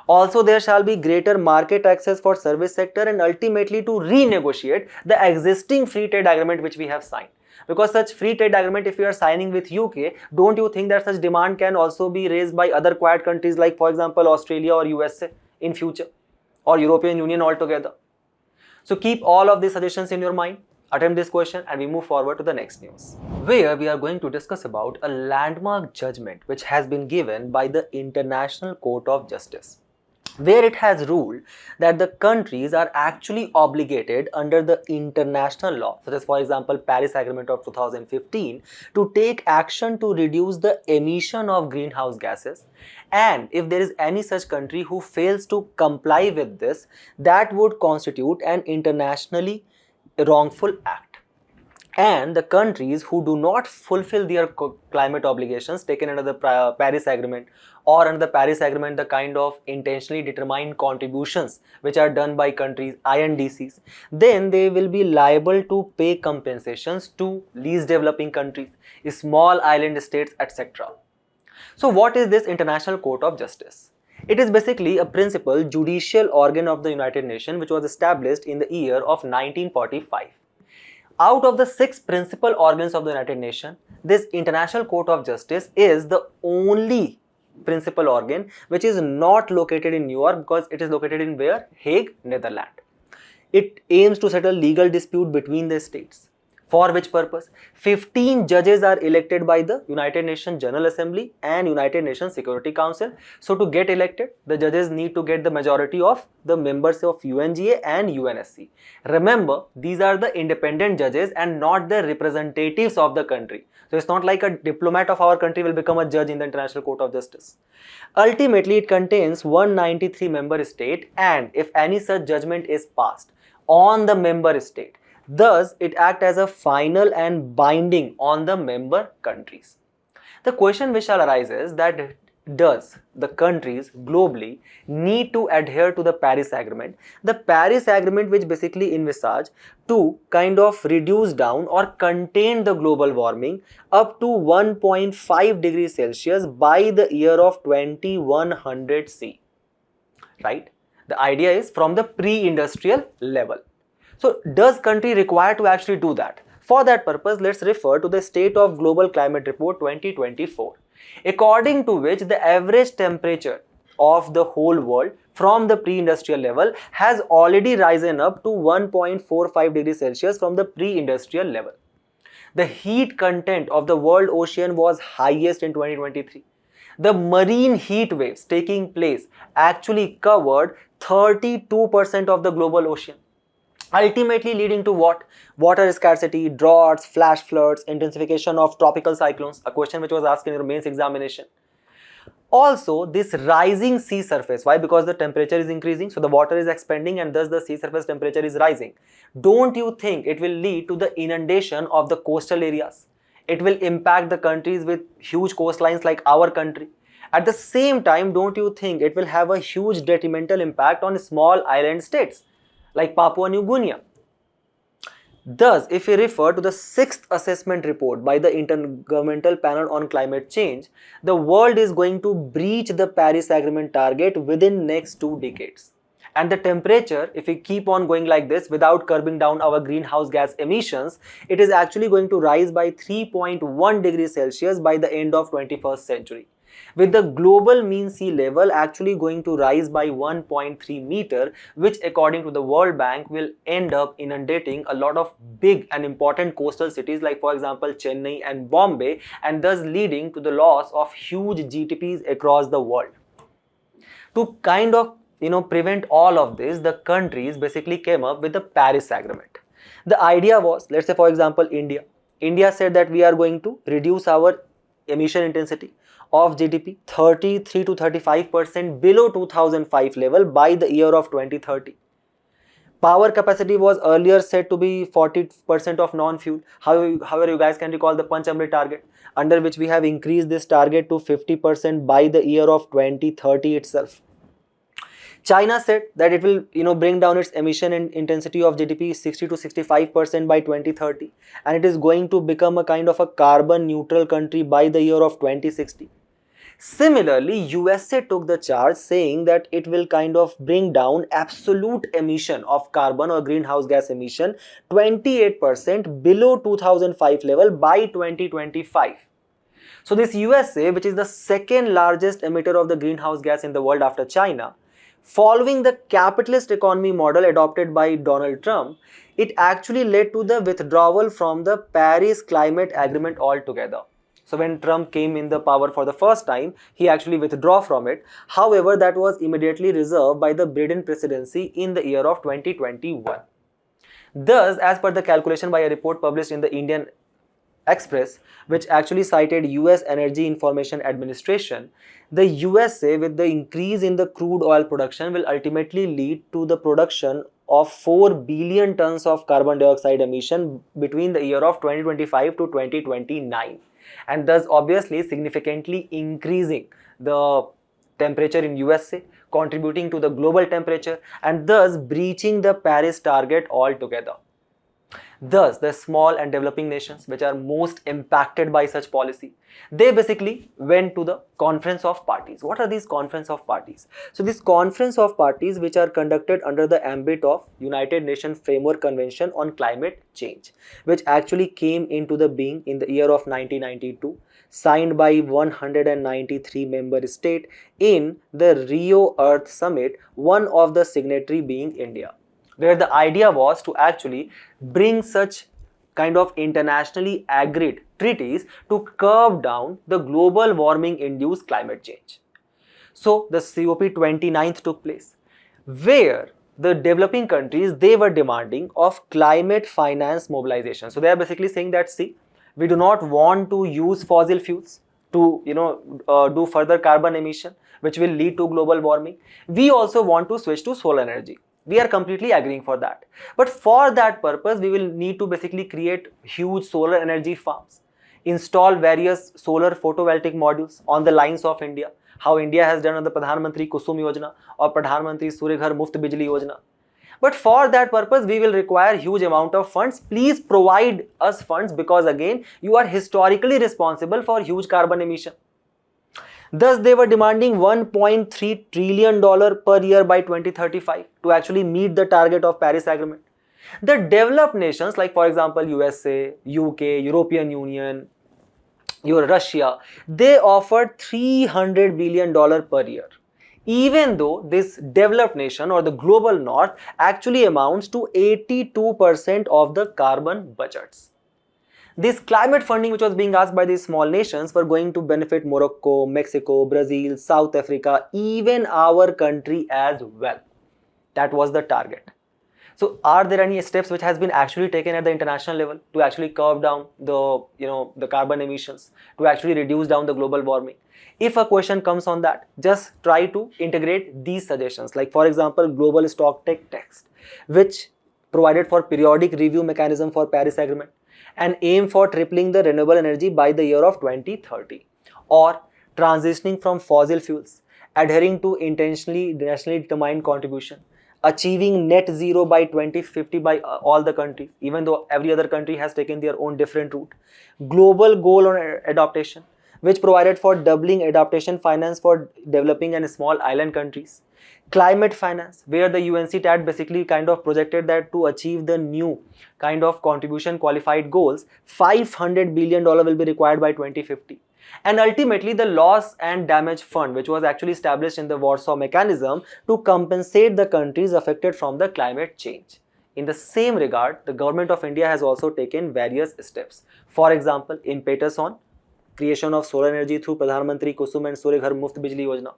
Also, there shall be greater market access for service sector, and ultimately to renegotiate the existing free trade agreement which we have signed. Because such free trade agreement, if we are signing with UK, don't you think that such demand can also be raised by other quiet countries like for example Australia or USA in future, or European Union altogether? So keep all of these suggestions in your mind, attempt this question, and we move forward to the next news, where we are going to discuss about a landmark judgment which has been given by the International Court of Justice, where it has ruled that the countries are actually obligated under the international law, such as for example Paris Agreement of 2015, to take action to reduce the emission of greenhouse gases. And if there is any such country who fails to comply with this, that would constitute an internationally wrongful act. And the countries who do not fulfill their climate obligations taken under the Paris Agreement, or under the Paris Agreement the kind of intentionally determined contributions which are done by countries, INDCs, then they will be liable to pay compensations to least developing countries, small island states, etc. So what is this International Court of Justice? It is basically a principal judicial organ of the United Nations which was established in the year of 1945. Out of the 6 principal organs of the United Nations, this International Court of Justice is the only principal organ which is not located in New York, because it is located in where? Hague, Netherlands. It aims to settle legal dispute between the states. For which purpose? 15 judges are elected by the United Nations General Assembly and United Nations Security Council. So to get elected, the judges need to get the majority of the members of UNGA and UNSC. Remember, these are the independent judges and not the representatives of the country. So it's not like a diplomat of our country will become a judge in the International Court of Justice. Ultimately, it contains 193 member states, and if any such judgment is passed on the member state, thus, it acts as a final and binding on the member countries. The question which shall arise is that does the countries globally need to adhere to the Paris Agreement? The Paris Agreement which basically envisage to kind of reduce down or contain the global warming up to 1.5 degrees Celsius by the year of 2100 C. Right? The idea is from the pre-industrial level. So does country require to actually do that? For that purpose, let's refer to the State of Global Climate Report 2024, according to which the average temperature of the whole world from the pre-industrial level has already risen up to 1.45 degrees Celsius from the pre-industrial level. The heat content of the world ocean was highest in 2023. The marine heat waves taking place actually covered 32% of the global ocean, ultimately leading to what? Water scarcity, droughts, flash floods, intensification of tropical cyclones, a question which was asked in your mains examination. Also, this rising sea surface, why? Because the temperature is increasing, so the water is expanding and thus the sea surface temperature is rising. Don't you think it will lead to the inundation of the coastal areas? It will impact the countries with huge coastlines like our country. At the same time, don't you think it will have a huge detrimental impact on small island states like Papua New Guinea? Thus, if we refer to the 6th assessment report by the Intergovernmental Panel on Climate Change, the world is going to breach the Paris Agreement target within next 2 decades. And the temperature, if we keep on going like this without curbing down our greenhouse gas emissions, it is actually going to rise by 3.1 degrees Celsius by the end of 21st century, with the global mean sea level actually going to rise by 1.3 meter, which according to the World Bank will end up inundating a lot of big and important coastal cities like, for example, Chennai and Bombay, and thus leading to the loss of huge GDPs across the world. To kind of prevent all of this, the countries basically came up with the Paris Agreement. The idea was, let's say for example India said that we are going to reduce our emission intensity of GDP 33 to 35% below 2005 level by the year of 2030. Power capacity was earlier said to be 40% of non-fuel. However, you guys can recall the Panchamrit target, under which we have increased this target to 50% by the year of 2030 itself. China said that it will bring down its emission intensity of GDP 60 to 65% by 2030, and it is going to become a kind of a carbon neutral country by the year of 2060. Similarly, USA took the charge saying that it will kind of bring down absolute emission of carbon or greenhouse gas emission 28% below 2005 level by 2025. So this USA, which is the second largest emitter of the greenhouse gas in the world after China, following the capitalist economy model adopted by Donald Trump, it actually led to the withdrawal from the Paris Climate Agreement altogether. So when Trump came in the power for the first time, he actually withdrew from it. However, that was immediately reserved by the Biden presidency in the year of 2021. Thus, as per the calculation by a report published in the Indian Express, which actually cited US Energy Information Administration, the USA with the increase in the crude oil production will ultimately lead to the production of 4 billion tons of carbon dioxide emission between the year of 2025 to 2029, and thus obviously significantly increasing the temperature in USA, contributing to the global temperature and thus breaching the Paris target altogether. Thus, the small and developing nations which are most impacted by such policy, they basically went to the conference of parties. What are these conference of parties? So, this conference of parties which are conducted under the ambit of United Nations Framework Convention on Climate Change, which actually came into the being in the year of 1992, signed by 193 member states in the Rio Earth Summit, one of the signatory being India, where the idea was to actually bring such kind of internationally agreed treaties to curb down the global warming induced climate change. So the COP29th took place, where the developing countries, they were demanding of climate finance mobilization. So they are basically saying that, see, we do not want to use fossil fuels to do further carbon emission which will lead to global warming. We also want to switch to solar energy. We are completely agreeing for that. But for that purpose, we will need to basically create huge solar energy farms, install various solar photovoltaic modules on the lines of India, how India has done on the Pradhan Mantri Kusum Yojana or Pradhan Mantri Surya Ghar Muft Bijli Yojana. But for that purpose, we will require huge amount of funds. Please provide us funds, because again, you are historically responsible for huge carbon emission. Thus, they were demanding $1.3 trillion per year by 2035 to actually meet the target of Paris Agreement. The developed nations like, for example, USA, UK, European Union, Russia, they offered $300 billion per year. Even though this developed nation or the global north actually amounts to 82% of the carbon budgets. This climate funding which was being asked by these small nations were going to benefit Morocco, Mexico, Brazil, South Africa, even our country as well. That was the target. So are there any steps which has been actually taken at the international level to actually curb down the carbon emissions, to actually reduce down the global warming? If a question comes on that, just try to integrate these suggestions, like for example, global stock take text, which provided for periodic review mechanism for Paris Agreement and aim for tripling the renewable energy by the year of 2030, or transitioning from fossil fuels, adhering to intentionally nationally determined contribution, achieving net zero by 2050 by all the countries, even though every other country has taken their own different route. Global goal on adaptation, which provided for doubling adaptation finance for developing and small island countries. Climate finance, where the UNCTAD basically kind of projected that to achieve the new kind of contribution qualified goals, $500 billion will be required by 2050. And ultimately, the loss and damage fund, which was actually established in the Warsaw mechanism to compensate the countries affected from the climate change. In the same regard, the government of India has also taken various steps. For example, impetus on creation of solar energy through Pradhan Mantri Kusum and Surya Ghar Muft Bijli Yojana,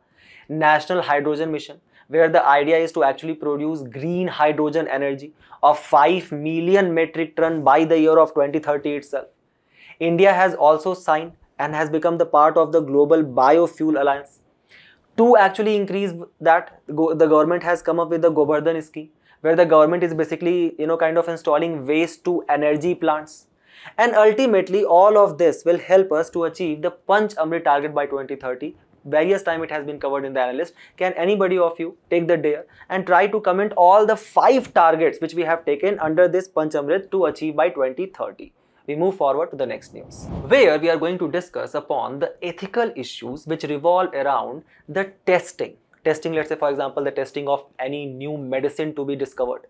National Hydrogen Mission, where the idea is to actually produce green hydrogen energy of 5 million metric ton by the year of 2030 itself. India has also signed and has become the part of the Global Biofuel Alliance. To actually increase that, the government has come up with the Govardhan scheme, where the government is basically kind of installing waste to energy plants. And ultimately, all of this will help us to achieve the Panch Amrit target by 2030. Various time it has been covered in the Analyst. Can anybody of you take the dare and try to comment all the 5 targets which we have taken under this Panch Amrit to achieve by 2030? We move forward to the next news, where we are going to discuss upon the ethical issues which revolve around the testing. Testing, let's say for example, the testing of any new medicine to be discovered,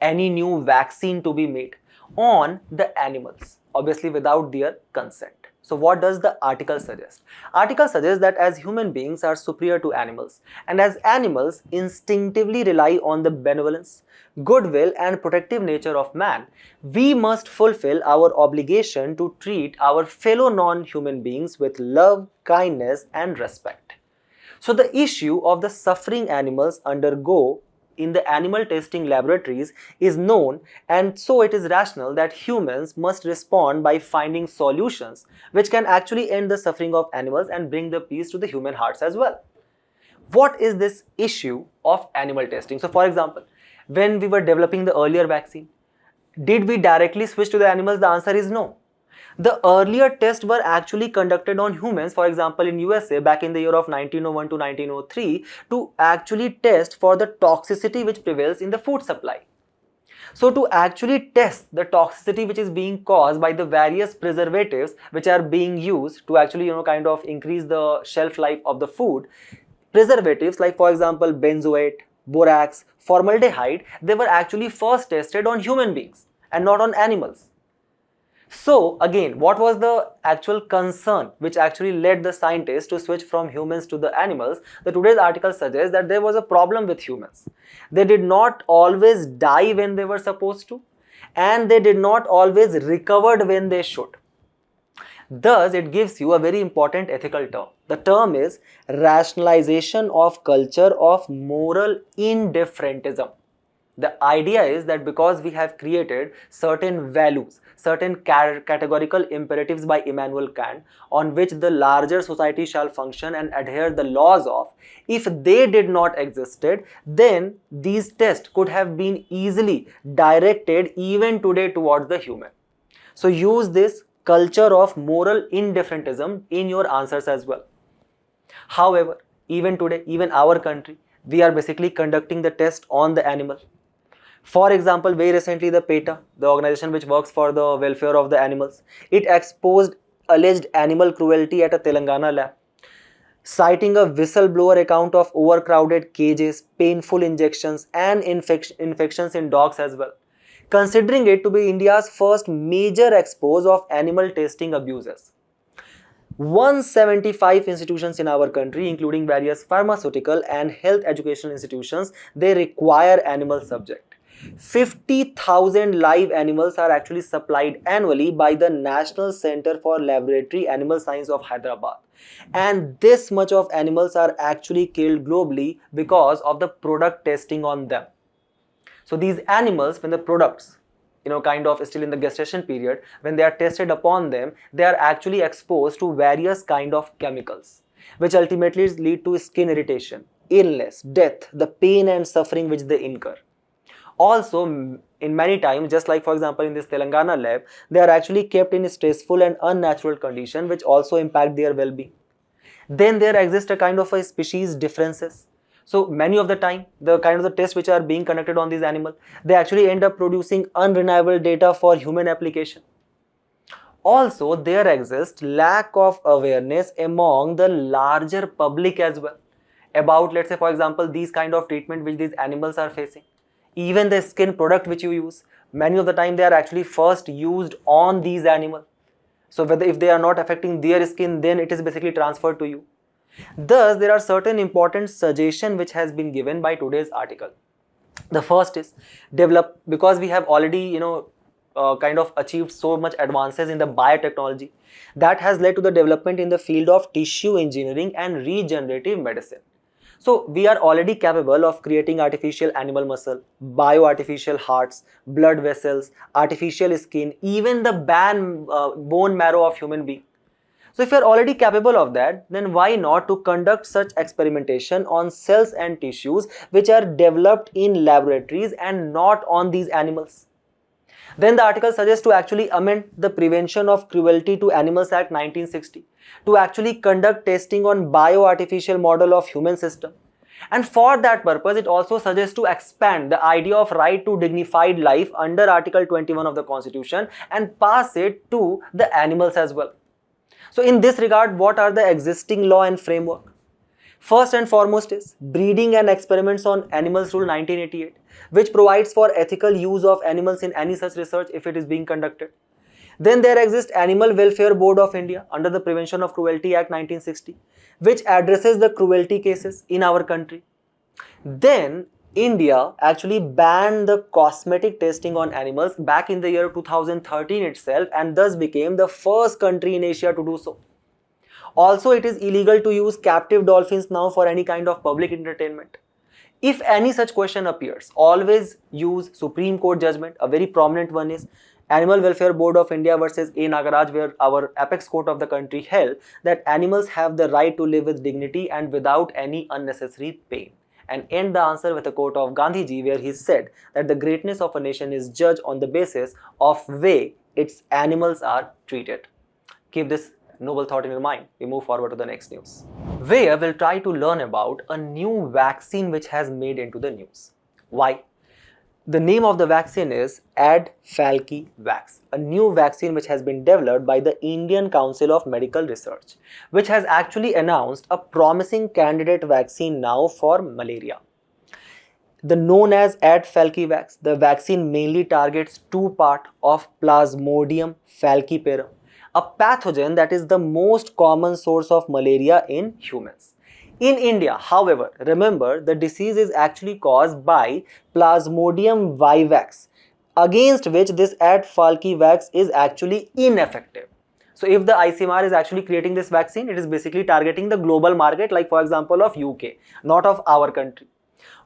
any new vaccine to be made on the animals, obviously without their consent. So what does the article suggest? Article suggests that as human beings are superior to animals, and as animals instinctively rely on the benevolence, goodwill and protective nature of man, we must fulfill our obligation to treat our fellow non-human beings with love, kindness and respect. So the issue of the suffering animals undergo in the animal testing laboratories is known, and so it is rational that humans must respond by finding solutions which can actually end the suffering of animals and bring the peace to the human hearts as well. What is this issue of animal testing? So for example, when we were developing the earlier vaccine? Did we directly switch to the animals? The answer is no. The earlier tests were actually conducted on humans, for example in USA back in the year of 1901 to 1903, to actually test for the toxicity which prevails in the food supply. So to actually test the toxicity which is being caused by the various preservatives which are being used to actually kind of increase the shelf life of the food, preservatives like for example benzoate, borax, formaldehyde, they were actually first tested on human beings and not on animals. So again, what was the actual concern which actually led the scientists to switch from humans to the animals? The today's article suggests that there was a problem with humans. They did not always die when they were supposed to, and they did not always recovered when they should. Thus, it gives you a very important ethical term. The term is rationalization of culture of moral indifferentism. The idea is that because we have created certain values, certain categorical imperatives by Immanuel Kant, on which the larger society shall function and adhere the laws of, if they did not existed, then these tests could have been easily directed even today towards the human. So use this culture of moral indifferentism in your answers as well. However, even today, even our country, we are basically conducting the test on the animal. For example, very recently the PETA, the organization which works for the welfare of the animals, it exposed alleged animal cruelty at a Telangana lab, citing a whistleblower account of overcrowded cages, painful injections and infections in dogs as well, considering it to be India's first major expose of animal testing abuses. 175 institutions in our country, including various pharmaceutical and health educational institutions, they require animal subject. 50,000 live animals are actually supplied annually by the National Center for Laboratory Animal Science of Hyderabad. And this much of animals are actually killed globally because of the product testing on them. So these animals, when the products, kind of still in the gestation period, when they are tested upon them, they are actually exposed to various kind of chemicals, which ultimately lead to skin irritation, illness, death, the pain and suffering which they incur. Also, in many times, just like for example in this Telangana lab, they are actually kept in stressful and unnatural condition which also impact their well-being. Then there exists a kind of a species differences. So many of the time, the kind of the tests which are being conducted on these animals, they actually end up producing unreliable data for human application. Also, there exists lack of awareness among the larger public as well about, let's say for example, these kind of treatment which these animals are facing. Even the skin product which you use, many of the time they are actually first used on these animals. So whether if they are not affecting their skin, then it is basically transferred to you. Thus, there are certain important suggestions which has been given by today's article. The first is develop, because we have already kind of achieved so much advances in the biotechnology, that has led to the development in the field of tissue engineering and regenerative medicine. So we are already capable of creating artificial animal muscle, bioartificial hearts, blood vessels, artificial skin, even the bone marrow of human being. So if you are already capable of that, then why not to conduct such experimentation on cells and tissues which are developed in laboratories and not on these animals? Then the article suggests to actually amend the Prevention of Cruelty to Animals Act 1960 to actually conduct testing on bioartificial model of human system. And for that purpose, it also suggests to expand the idea of right to dignified life under Article 21 of the Constitution and pass it to the animals as well. So in this regard, what are the existing law and framework? First and foremost is Breeding and Experiments on Animals Rule 1988, which provides for ethical use of animals in any such research if it is being conducted. Then there exists Animal Welfare Board of India under the Prevention of Cruelty Act 1960, which addresses the cruelty cases in our country. Then India actually banned the cosmetic testing on animals back in the year 2013 itself, and thus became the first country in Asia to do so. Also, it is illegal to use captive dolphins now for any kind of public entertainment. If any such question appears, always use Supreme Court judgment. A very prominent one is Animal Welfare Board of India versus A. Nagaraj, where our apex court of the country held that animals have the right to live with dignity and without any unnecessary pain. and end the answer with a quote of Gandhiji where he said that the greatness of a nation is judged on the basis of way its animals are treated. Keep this noble thought in your mind. We move forward to the next news, where we'll try to learn about a new vaccine which has made into the news. Why? The name of the vaccine is AdFalciVax, a new vaccine which has been developed by the Indian Council of Medical Research, which has actually announced a promising candidate vaccine now for malaria. The known as AdFalciVax, the vaccine mainly targets two parts of Plasmodium falciparum, a pathogen that is the most common source of malaria in humans. In India, however, remember the disease is actually caused by Plasmodium vivax, against which this AdFalciVax is actually ineffective. So if the ICMR is actually creating this vaccine, it is basically targeting the global market, like for example of UK, not of our country.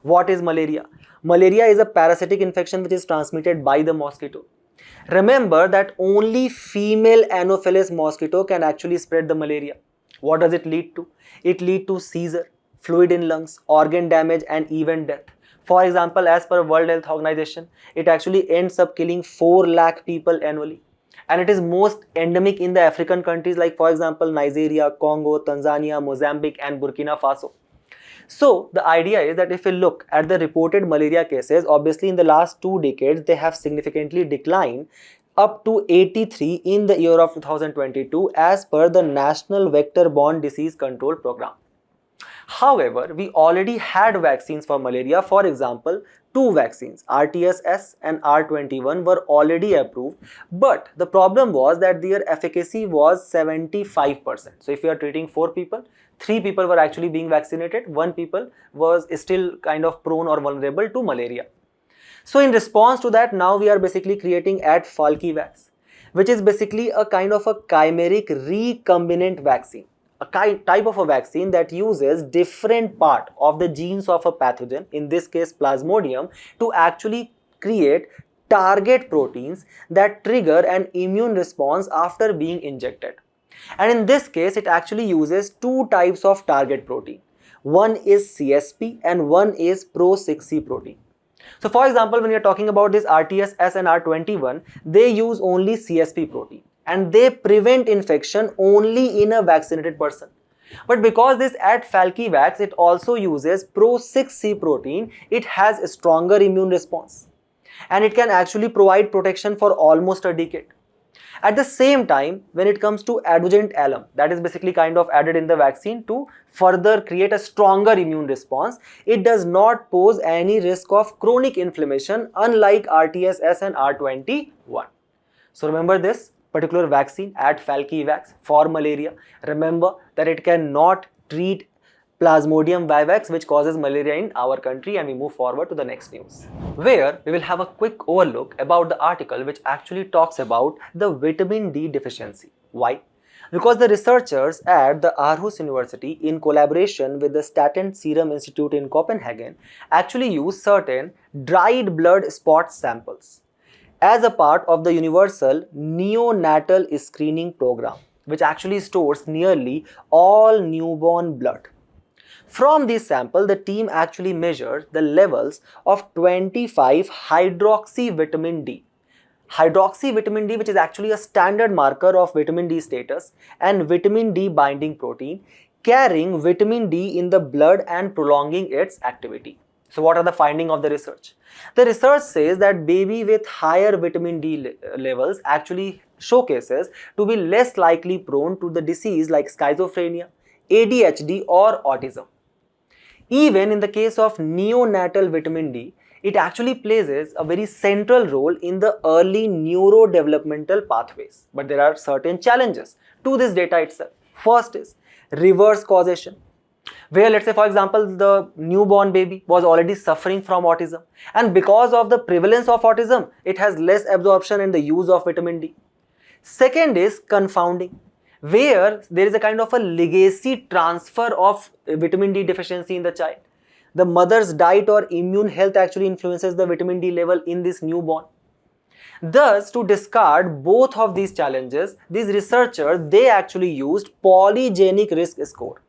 What is malaria? Malaria is a parasitic infection which is transmitted by the mosquito. Remember that only female Anopheles mosquito can actually spread the malaria. What does it lead to? It leads to seizure, fluid in lungs, organ damage and even death. For example, as per World Health Organization, it actually ends up killing 4 lakh people annually. And it is most endemic in the African countries like for example Nigeria, Congo, Tanzania, Mozambique and Burkina Faso. So the idea is that if we look at the reported malaria cases, obviously in the last 2 decades they have significantly declined up to 83 in the year of 2022 as per the National Vector-Borne Disease Control Program. However, we already had vaccines for malaria. For example, 2 vaccines, RTS-S and R21 were already approved, but the problem was that their efficacy was 75%. So if you are treating 4 people, 3 people were actually being vaccinated, 1 people was still kind of prone or vulnerable to malaria. So in response to that, now we are basically creating AdFalciVax, which is basically a kind of a chimeric recombinant vaccine, a type of a vaccine that uses different part of the genes of a pathogen, in this case Plasmodium, to actually create target proteins that trigger an immune response after being injected. And in this case, it actually uses 2 types of target protein. One is CSP and one is Pro6C protein. So for example, when you are talking about this RTS-S and R21, they use only CSP protein and they prevent infection only in a vaccinated person. But because this AdFalciVax, it also uses Pro6C protein, it has a stronger immune response and it can actually provide protection for almost a decade. At the same time, when it comes to adjuvant alum, that is basically kind of added in the vaccine to further create a stronger immune response, it does not pose any risk of chronic inflammation unlike RTS-S and R21. So remember this particular vaccine, AdFalciVax for malaria. Remember that it cannot treat Plasmodium vivax, which causes malaria in our country, and we move forward to the next news, where we will have a quick overlook about the article which actually talks about the vitamin D deficiency. Why? Because the researchers at the Aarhus University, in collaboration with the Statens Serum Institute in Copenhagen, actually use certain dried blood spot samples as a part of the universal neonatal screening program, which actually stores nearly all newborn blood. From this sample, the team actually measured the levels of 25 hydroxyvitamin D. Hydroxyvitamin D, which is actually a standard marker of vitamin D status, and vitamin D binding protein, carrying vitamin D in the blood and prolonging its activity. So what are the findings of the research? The research says that baby with higher vitamin D levels actually showcases to be less likely prone to the disease like schizophrenia, ADHD or autism. Even in the case of neonatal vitamin D, it actually plays a very central role in the early neurodevelopmental pathways. But there are certain challenges to this data itself. First is reverse causation, where let's say for example the newborn baby was already suffering from autism, and because of the prevalence of autism, it has less absorption and the use of vitamin D. Second is confounding, where there is a kind of a legacy transfer of vitamin D deficiency in the child. The mother's diet or immune health actually influences the vitamin D level in this newborn. Thus, to discard both of these challenges, these researchers, they actually used polygenic risk score,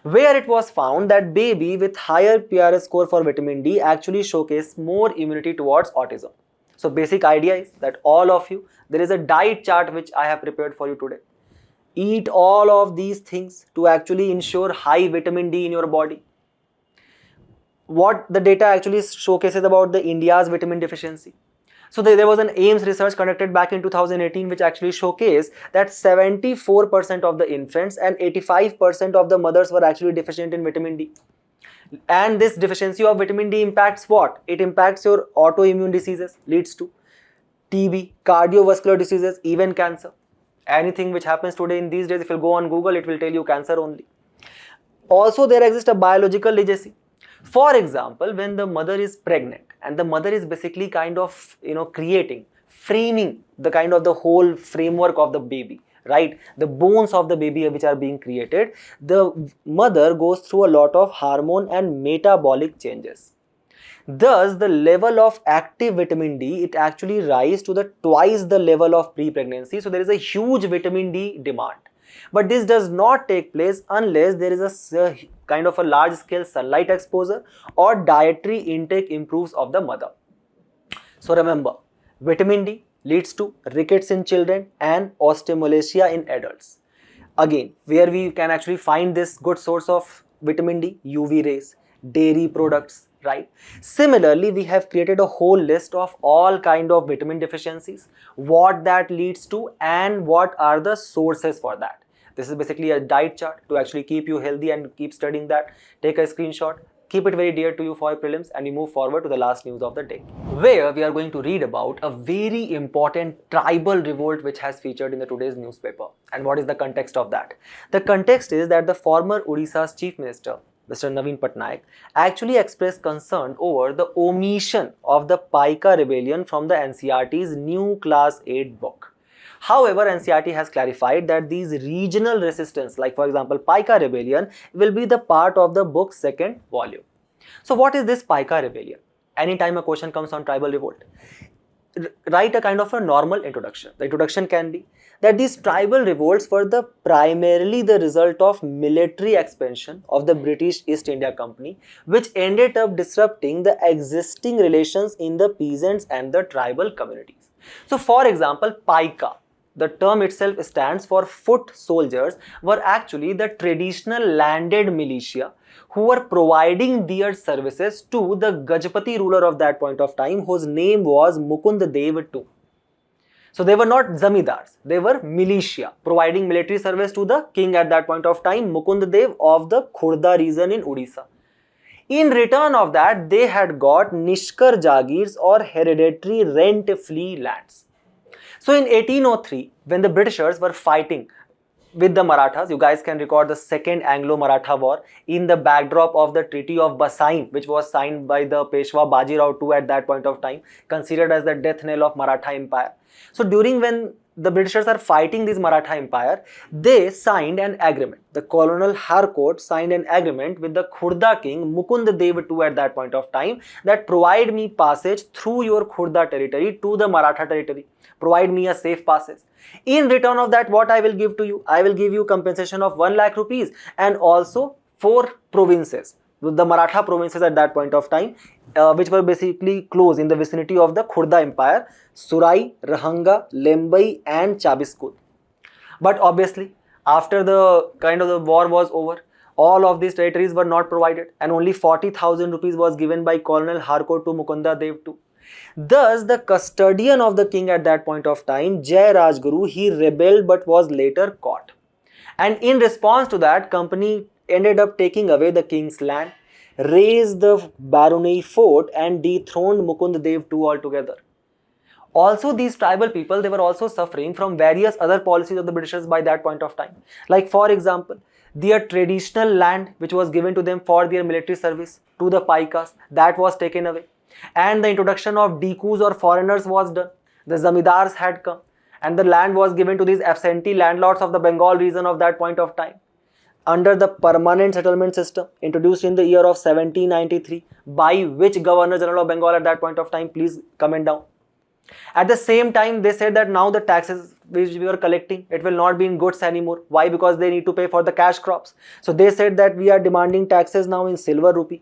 where it was found that baby with higher PRS score for vitamin D actually showcase more immunity towards autism. So basic idea is that all of you, there is a diet chart which I have prepared for you today. Eat all of these things to actually ensure high vitamin D in your body. What the data actually showcases about the India's vitamin deficiency. So there was an AIMS research conducted back in 2018 which actually showcased that 74% of the infants and 85% of the mothers were actually deficient in vitamin D. And this deficiency of vitamin D impacts what? It impacts your autoimmune diseases, leads to TB, cardiovascular diseases, even cancer. Anything which happens today in these days, if you go on Google, it will tell you cancer only. Also, there exists a biological legacy. For example, when the mother is pregnant and the mother is basically kind of, framing the kind of the whole framework of the baby, right? The bones of the baby which are being created, the mother goes through a lot of hormone and metabolic changes. Thus, the level of active vitamin D, it actually rises to the twice the level of pre-pregnancy. So there is a huge vitamin D demand. But this does not take place unless there is a kind of a large scale sunlight exposure or dietary intake improves of the mother. So remember, vitamin D leads to rickets in children and osteomalacia in adults. Again, where we can actually find this good source of vitamin D, UV rays, dairy products, right? Similarly, we have created a whole list of all kind of vitamin deficiencies, what that leads to and what are the sources for that. This is basically a diet chart to actually keep you healthy and keep studying that. Take a screenshot, keep it very dear to you for your prelims, and we move forward to the last news of the day, where we are going to read about a very important tribal revolt which has featured in the today's newspaper. And what is the context of that? The context is that the former Odisha's chief minister, Mr. Naveen Patnaik, actually expressed concern over the omission of the Paikas rebellion from the NCERT's new class 8 book. However, NCERT has clarified that these regional resistance, like for example Paikas rebellion, will be the part of the book's second volume. So what is this Paikas rebellion? Anytime a question comes on tribal revolt, write a kind of a normal introduction. The introduction can be that these tribal revolts were primarily the result of military expansion of the British East India Company, which ended up disrupting the existing relations in the peasants and the tribal communities. So for example, Paikas, the term itself stands for foot soldiers, were actually the traditional landed militia who were providing their services to the Gajapati ruler of that point of time, whose name was Mukund Dev II. So they were not zamidars, they were militia providing military service to the king at that point of time, Mukund Dev of the Khurda region in Odisha. In return of that, they had got Nishkar Jagirs or hereditary rent-free lands. So in 1803, when the Britishers were fighting with the Marathas, you guys can record the Second Anglo-Maratha War in the backdrop of the Treaty of Basain, which was signed by the Peshwa Bajirao II at that point of time, considered as the death knell of Maratha Empire. So during when the Britishers are fighting this Maratha Empire, they signed an agreement. The colonial Harcourt signed an agreement with the Khurda king Mukund Dev II at that point of time that provide me passage through your Khurda territory to the Maratha territory. Provide me a safe passage. In return of that, what I will give to you? I will give you compensation of 1 lakh rupees and also 4 provinces, the Maratha provinces at that point of time, which were basically close in the vicinity of the Khurda Empire, Surai, Rahanga, Lembai and Chabiskut. But obviously, after the kind of the war was over, all of these territories were not provided and only 40,000 rupees was given by Colonel Harcourt to Mukunda Dev II. Thus, the custodian of the king at that point of time, Jai Rajguru, he rebelled but was later caught. And in response to that, company ended up taking away the king's land, razed the barony fort and dethroned Mukund Dev II altogether. Also, these tribal people, they were also suffering from various other policies of the Britishers by that point of time. Like for example, their traditional land which was given to them for their military service to the Paikas, that was taken away. And the introduction of Dikus or foreigners was done. The Zamidars had come and the land was given to these absentee landlords of the Bengal region of that point of time. Under the permanent settlement system introduced in the year of 1793 by which Governor General of Bengal at that point of time, please comment down. At the same time, they said that now the taxes which we were collecting, it will not be in goods anymore. Why? Because they need to pay for the cash crops. So they said that we are demanding taxes now in silver rupee.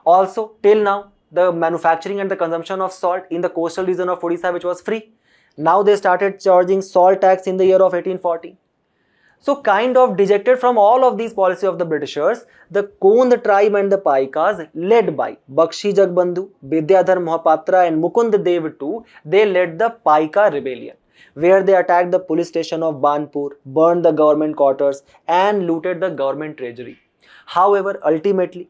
Also, till now, the manufacturing and the consumption of salt in the coastal region of Odisha, which was free, now they started charging salt tax in the year of 1840. So kind of dejected from all of these policy of the Britishers, the Kond tribe and the Paikas, led by Bakshi Jagbandhu, Vidyadhar Mohapatra and Mukund Dev II, they led the Paika rebellion, where they attacked the police station of Banpur, burned the government quarters and looted the government treasury. However, ultimately,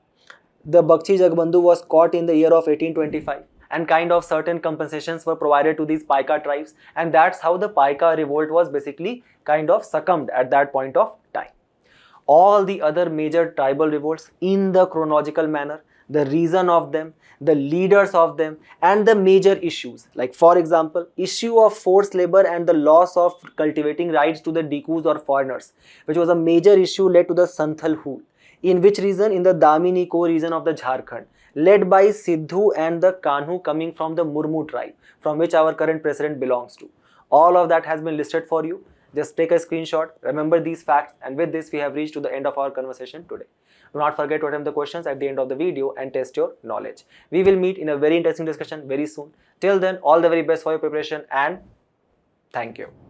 the Bakshi Jagbandhu was caught in the year of 1825 and kind of certain compensations were provided to these Paika tribes, and that's how the Paika revolt was basically kind of succumbed at that point of time. All the other major tribal revolts in the chronological manner, the reason of them, the leaders of them and the major issues, like for example, issue of forced labor and the loss of cultivating rights to the Dikus or foreigners, which was a major issue led to the Santhal Hool. In which region? In the Damini Ko region of the Jharkhand, led by Sidhu and the Kanhu coming from the Murmu tribe, from which our current president belongs to. All of that has been listed for you. Just take a screenshot, remember these facts, and with this we have reached to the end of our conversation today. Do not forget to attempt the questions at the end of the video and test your knowledge. We will meet in a very interesting discussion very soon. Till then, all the very best for your preparation and thank you.